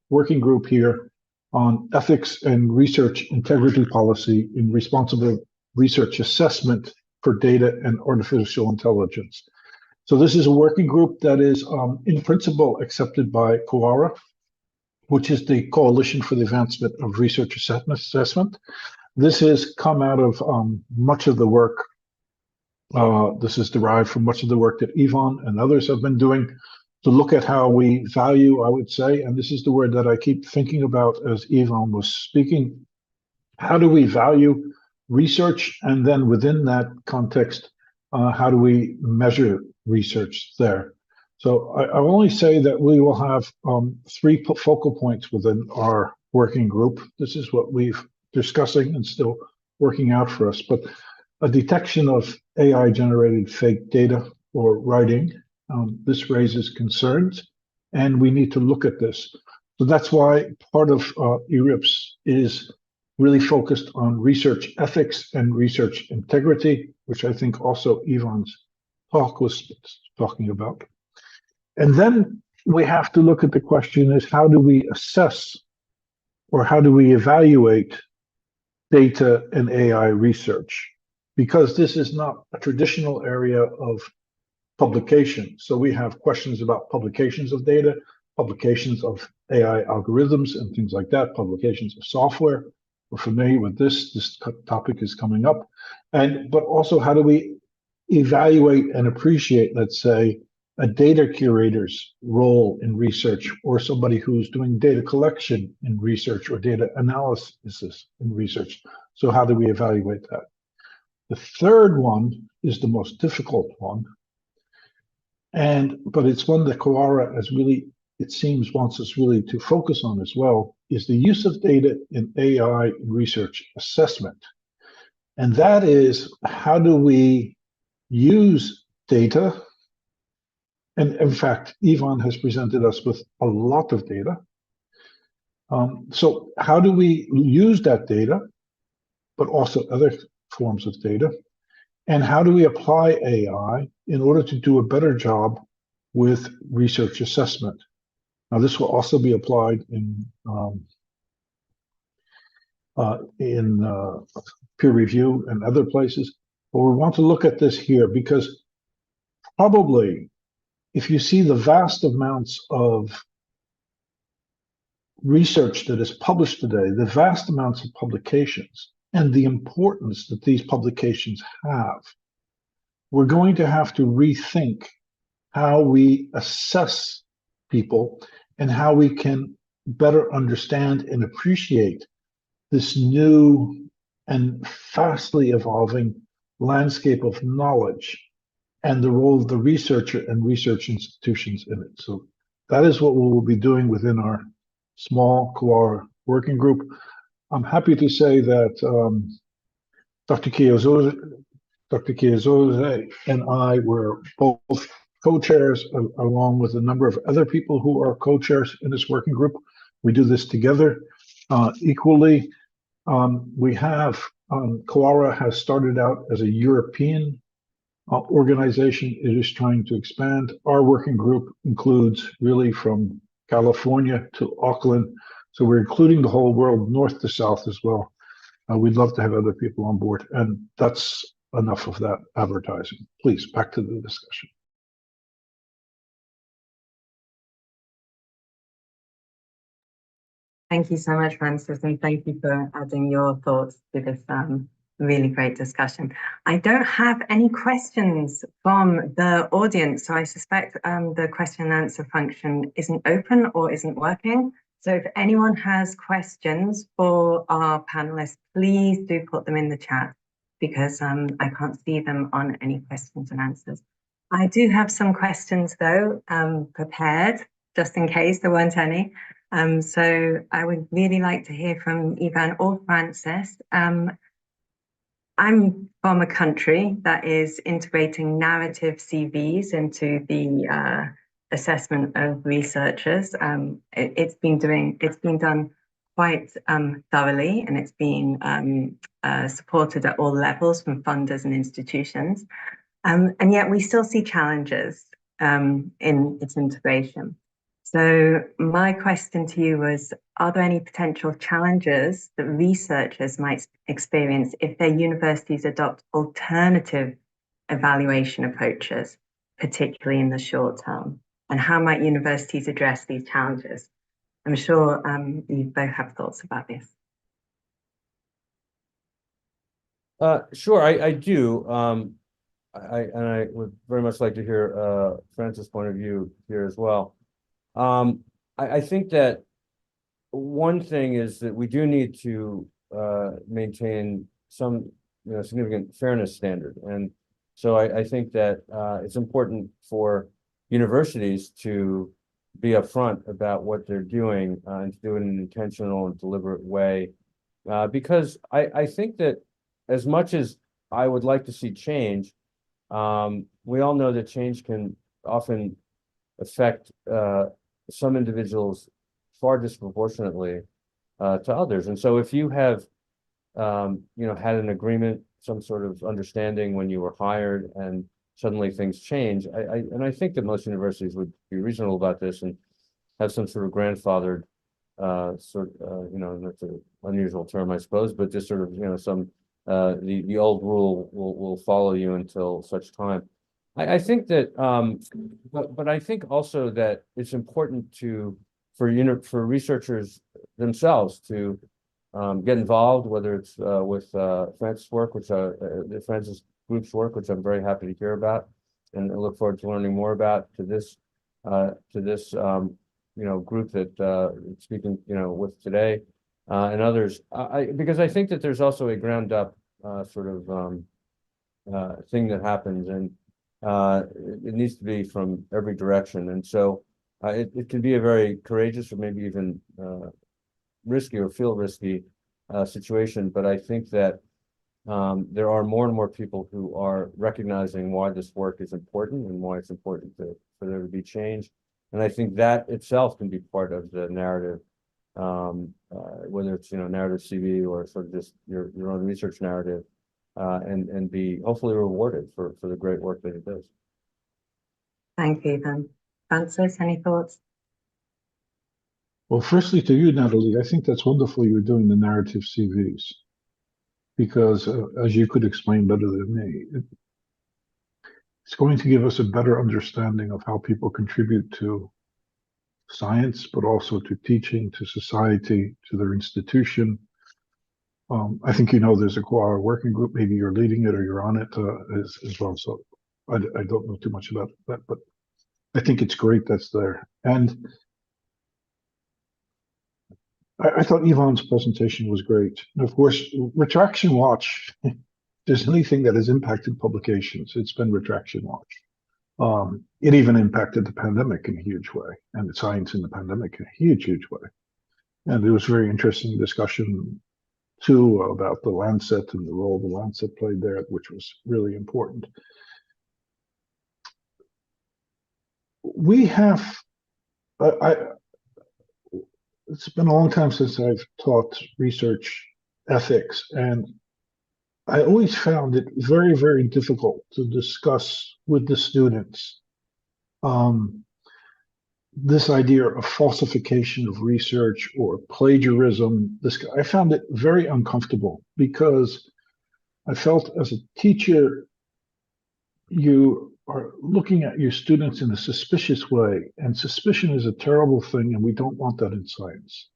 working group here on ethics and research integrity policy in responsible research assessment for data and artificial intelligence. So this is a working group that is in principle accepted by PANDORA, which is the Coalition for the Advancement of Research Assessment. This has come out of much of the work. This is derived from much of the work that Ivan and others have been doing to look at how we value, I would say, and this is the word that I keep thinking about as Ivan was speaking, how do we value research, and then within that context, how do we measure research there? So I will only say that we will have 3 focal points within our working group. This is what we've discussing and still working out for us, but a detection of AI-generated fake data or writing. This raises concerns, and we need to look at this. So that's why part of ERIPS is really focused on research ethics and research integrity, which I think also Ivan's talk was talking about. And then we have to look at the question is, how do we assess or how do we evaluate data and AI research? Because this is not a traditional area of publication. So we have questions about publications of data, publications of AI algorithms and things like that, publications of software. We're familiar with this topic is coming up. But also, how do we evaluate and appreciate, let's say, a data curator's role in research, or somebody who's doing data collection in research or data analysis in research? So how do we evaluate that? The third one is the most difficult one, but it's one that PANDORA has really, it seems, wants us really to focus on as well, is the use of data in AI research assessment. And that is, how do we use data? And in fact, Ivan has presented us with a lot of data. So how do we use that data, but also other forms of data? And how do we apply AI in order to do a better job with research assessment? Now, this will also be applied in peer review and other places. But we want to look at this here because probably if you see the vast amounts of research that is published today, the vast amounts of publications, and the importance that these publications have, we're going to have to rethink how we assess people and how we can better understand and appreciate this new and fastly evolving landscape of knowledge and the role of the researcher and research institutions in it. So that is what we will be doing within our small Quora working group. I'm happy to say that Dr. Kiyozoze and I were both co-chairs, along with a number of other people who are co-chairs in this working group. We do this together equally. We have, Quora has started out as a European organization. It is trying to expand. Our working group includes really from California to Auckland. So we're including the whole world, north to south as well. We'd love to have other people on board. And that's enough of that advertising. Please, back to the discussion. Thank you so much, Francis, and thank you for adding your thoughts to this really great discussion. I don't have any questions from the audience, so I suspect the question and answer function isn't open or isn't working. So if anyone has questions for our panelists, please do put them in the chat, because I can't see them on any questions and answers. I do have some questions though, prepared, just in case there weren't any. So I would really like to hear from Ivan or Francis. I'm from a country that is integrating narrative CVs into the assessment of researchers. It's been done quite thoroughly, and it's been supported at all levels from funders and institutions. And yet we still see challenges in its integration. So my question to you was, are there any potential challenges that researchers might experience if their universities adopt alternative evaluation approaches, particularly in the short term? And how might universities address these challenges? I'm sure you both have thoughts about this. Sure, I do. I would very much like to hear Francis' point of view here as well. I think that one thing is that we do need to maintain some significant fairness standard. And so I think that it's important for universities to be upfront about what they're doing and to do it in an intentional and deliberate way. Because I think that as much as I would like to see change, we all know that change can often affect some individuals far disproportionately to others. And so if you have had an agreement, some sort of understanding when you were hired, and suddenly things change, I think that most universities would be reasonable about this and have some sort of grandfathered that's an unusual term, I suppose, but just sort of some the old rule will follow you until such time. I think that, but I think also that it's important for researchers themselves to get involved, whether it's with Francis' work, the Francis group's work, which I'm very happy to hear about, and I look forward to learning more about, to this group that speaking with today, and others. Because I think that there's also a ground up sort of thing that happens, and it needs to be from every direction. And so it can be a very courageous or maybe even risky or feel risky situation. But I think that there are more and more people who are recognizing why this work is important and why it's important for there to be change. And I think that itself can be part of the narrative, whether it's, narrative CV or sort of just your own research narrative, and be hopefully rewarded for the great work that it does. Thank you, then. Francis, any thoughts? Well, firstly to you, Natalie, I think that's wonderful you're doing the narrative CVs because, as you could explain better than me, it's going to give us a better understanding of how people contribute to science, but also to teaching, to society, to their institution. I think there's a Quora working group. Maybe you're leading it or you're on it as well. So I don't know too much about that, but I think it's great that's there. And I thought Yvonne's presentation was great. And of course, Retraction Watch, if there's anything that has impacted publications, it's been Retraction Watch. It even impacted the pandemic in a huge way, and the science in the pandemic in a huge, huge way. And there was very interesting discussion too about the Lancet and the role the Lancet played there, which was really important. We have, it's been a long time since I've taught research ethics, and I always found it very, very difficult to discuss with the students this idea of falsification of research or plagiarism. I found it very uncomfortable because I felt as a teacher, you are looking at your students in a suspicious way, and suspicion is a terrible thing, and we don't want that in science.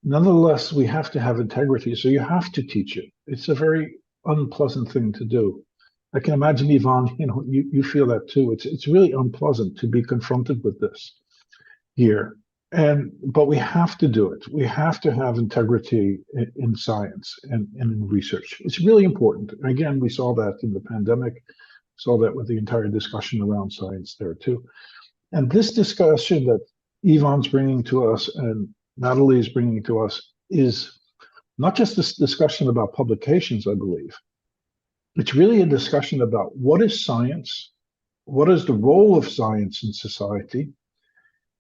Nonetheless, we have to have integrity, so you have to teach it. It's a very unpleasant thing to do. I can imagine, Yvonne, you feel that too. It's really unpleasant to be confronted with this here, but we have to do it. We have to have integrity in science and in research. It's really important. And again, we saw that in the pandemic, saw that with the entire discussion around science there too. And this discussion that Yvonne's bringing to us and Natalie is bringing to us is not just this discussion about publications, I believe. It's really a discussion about what is science, what is the role of science in society,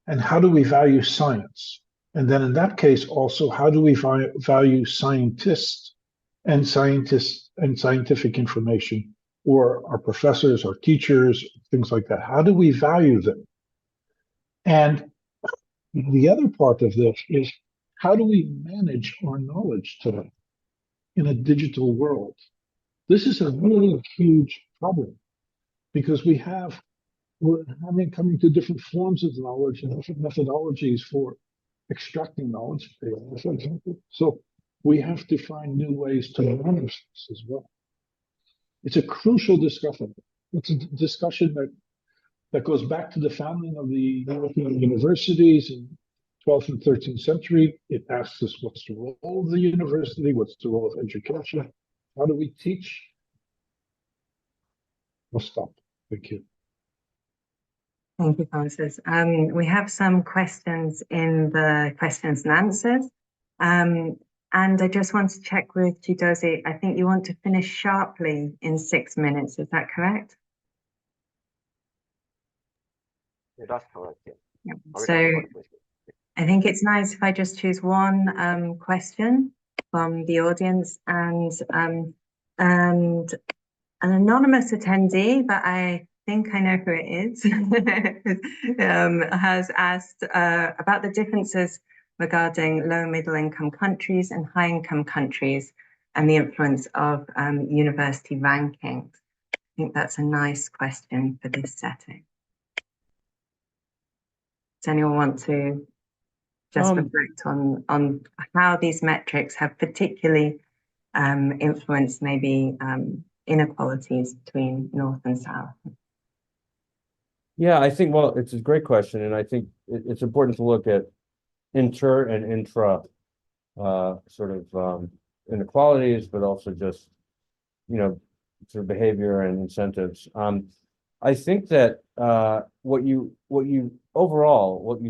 and how do we value science? And then in that case, also, how do we value scientists and scientific information, or our professors, our teachers, things like that? How do we value them? And the other part of this is, how do we manage our knowledge today in a digital world? This is a really huge problem because we're coming to different forms of knowledge and different methodologies for extracting knowledge, for example. So we have to find new ways to manage this as well. It's a crucial discussion. It's a discussion that goes back to the founding of the European universities in 12th and 13th century. It asks us, what's the role of the university? What's the role of education? How do we teach? I'll stop. Thank you. Thank you, Francis. We have some questions in the questions and answers. And I just want to check with Chidozie. I think you want to finish sharply in 6 minutes. Is that correct? Yeah, that's correct. Yeah. Yeah. So I think it's nice if I just choose one question from the audience, and an anonymous attendee, but I think I know who it is, has asked about the differences regarding low middle income countries and high income countries and the influence of university rankings. I think that's a nice question for this setting. Does anyone want to just reflect on how these metrics have particularly influenced maybe inequalities between North and South? Yeah, I think, well, it's a great question, and I think it's important to look at inter and intra sort of inequalities, but also just, sort of behavior and incentives. I think that what you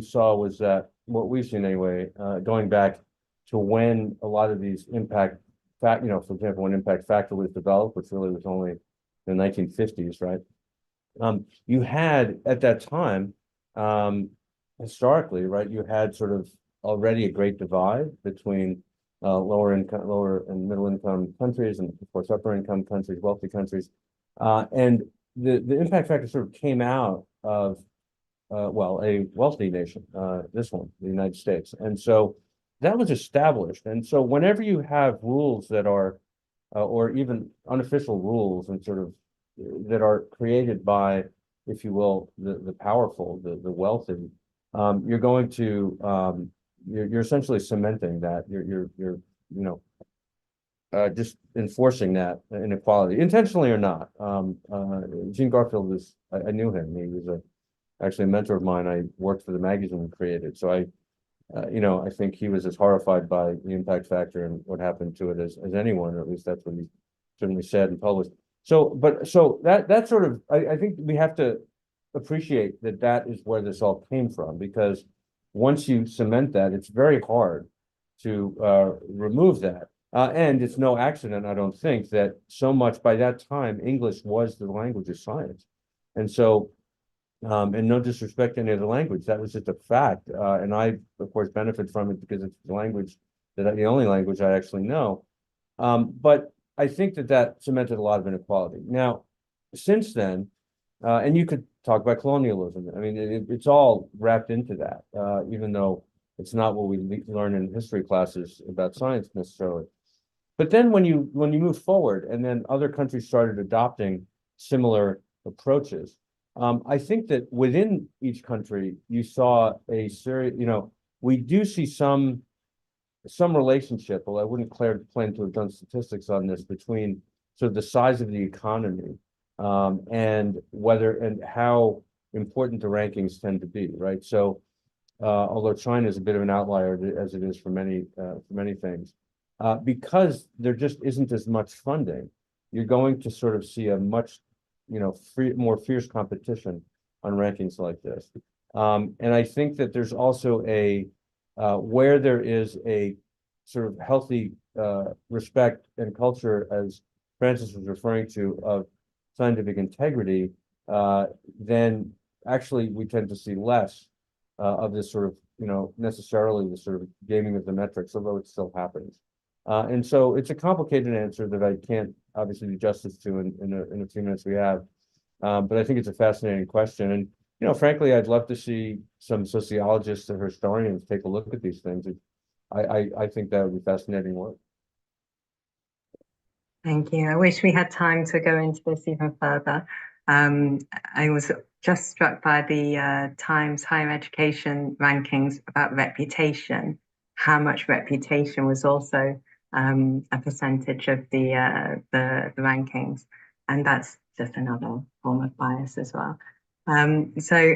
saw was that what we've seen anyway, going back to when a lot of these impact fact, for example, when impact factor was developed, which really was only in the 1950s, right? You had at that time, historically, right, you had sort of already a great divide between lower and middle income countries, and of course upper income countries, wealthy countries, and the impact factor sort of came out of well, a wealthy nation, this one, the United States, and so that was established. And so whenever you have rules that are or even unofficial rules and sort of that are created by, if you will, the powerful, the wealthy, you're going to you're essentially cementing that. You're just enforcing that inequality, intentionally or not. Gene Garfield was, I knew him. He was actually a mentor of mine. I worked for the magazine we created, so I think he was as horrified by the impact factor and what happened to it as anyone, or at least that's what he certainly said and published. So that sort of, I think we have to appreciate that is where this all came from, because once you cement that, it's very hard to remove that. And it's no accident, I don't think, that so much by that time, English was the language of science. And so, and no disrespect to any other language, that was just a fact. And I, of course, benefit from it because it's the language the only language I actually know. But I think that cemented a lot of inequality. Now, since then, and you could talk about colonialism. I mean, it's all wrapped into that, even though it's not what we learn in history classes about science necessarily. But then when you move forward, and then other countries started adopting similar approaches, I think that within each country you saw a series. We do see some relationship, although I wouldn't claim to have done statistics on this, between sort of the size of the economy and whether and how important the rankings tend to be, right? So, although China is a bit of an outlier as it is for many things, because there just isn't as much funding, you're going to sort of see a much, more fierce competition on rankings like this. And I think that there's also where there is a sort of healthy respect and culture, as Francis was referring to, of scientific integrity, then actually we tend to see less of this sort of, necessarily the sort of gaming of the metrics, although it still happens. And so it's a complicated answer that I can't obviously do justice to in a few minutes we have. But I think it's a fascinating question. And, frankly, I'd love to see some sociologists and historians take a look at these things. I think that would be fascinating work. Thank you. I wish we had time to go into this even further. I was just struck by the Times higher education rankings about reputation, how much reputation was also a percentage of the rankings, and that's just another form of bias as well. So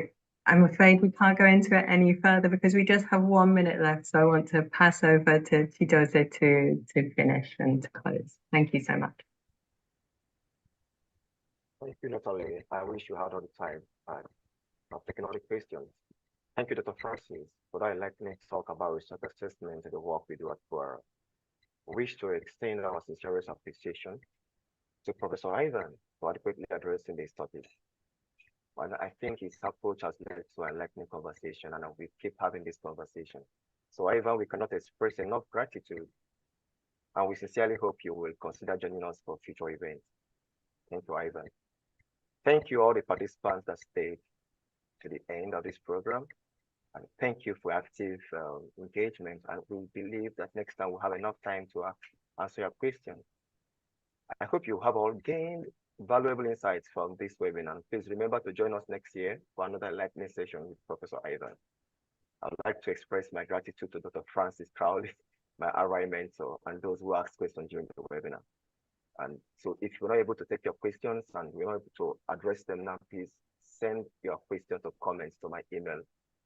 I'm afraid we can't go into it any further because we just have 1 minute left. So I want to pass over to Chidoze to finish and to close. Thank you so much. Thank you, Natalie. I wish you had all the time. I've taken all the questions. Thank you, Dr. Francis, for that enlightening talk about research assessment and the work we do at Quora. We wish to extend our sincerest appreciation to Professor Ivan for adequately addressing this topic. And I think his approach has led to an enlightening conversation, and we keep having this conversation. So, Ivan, we cannot express enough gratitude, and we sincerely hope you will consider joining us for future events. Thank you, Ivan. Thank you all the participants that stayed to the end of this program, and thank you for active engagement. And we believe that next time we'll have enough time to answer your questions. I hope you have all gained valuable insights from this webinar. Please remember to join us next year for another enlightening session with Professor Ivan. I'd like to express my gratitude to Dr. Francis Crowley, my RI mentor, and those who asked questions during the webinar. And so if you're not able to take your questions and we're not able to address them now, please send your questions or comments to my email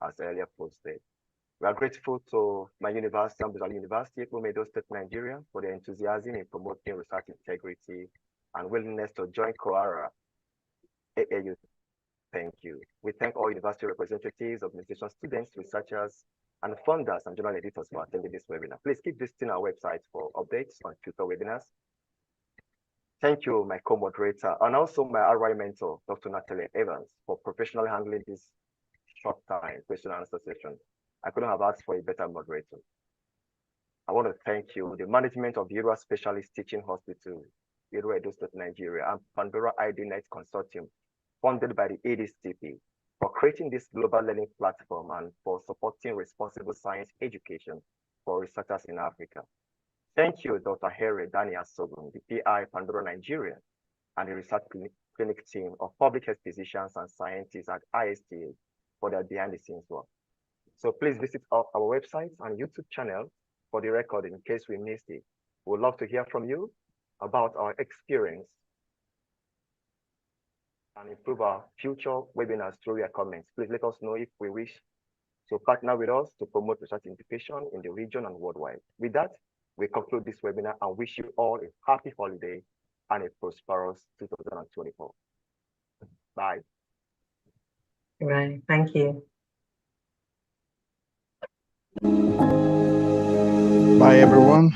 as earlier posted. We are grateful to my university, Ambosali University, Edo State, Nigeria, for their enthusiasm in promoting research integrity and willingness to join Quora. AAU, thank you. We thank all university representatives, administration students, researchers, and funders and journal editors for attending this webinar. Please keep visiting our website for updates on future webinars. Thank you, my co-moderator, and also my RI mentor, Dr. Natalie Evans, for professionally handling this short time question and answer session. I couldn't have asked for a better moderator. I want to thank you, the management of the Area Specialist Teaching Hospital, Area Edo State, Nigeria, and Pandora-ISTH Consortium, funded by the ADCP, for creating this global learning platform and for supporting responsible science education for researchers in Africa. Thank you, Dr. Harry Daniel Sogun, the PI Pandora Nigeria, and the research clinic team of public health physicians and scientists at ISTA for their behind-the-scenes work. So please visit our website and YouTube channel for the record in case we missed it. We'd love to hear from you about our experience and improve our future webinars through your comments. Please let us know if we wish to partner with us to promote research education in the region and worldwide. With that, we conclude this webinar and wish you all a happy holiday and a prosperous 2024. Bye. Right, thank you. Bye, everyone.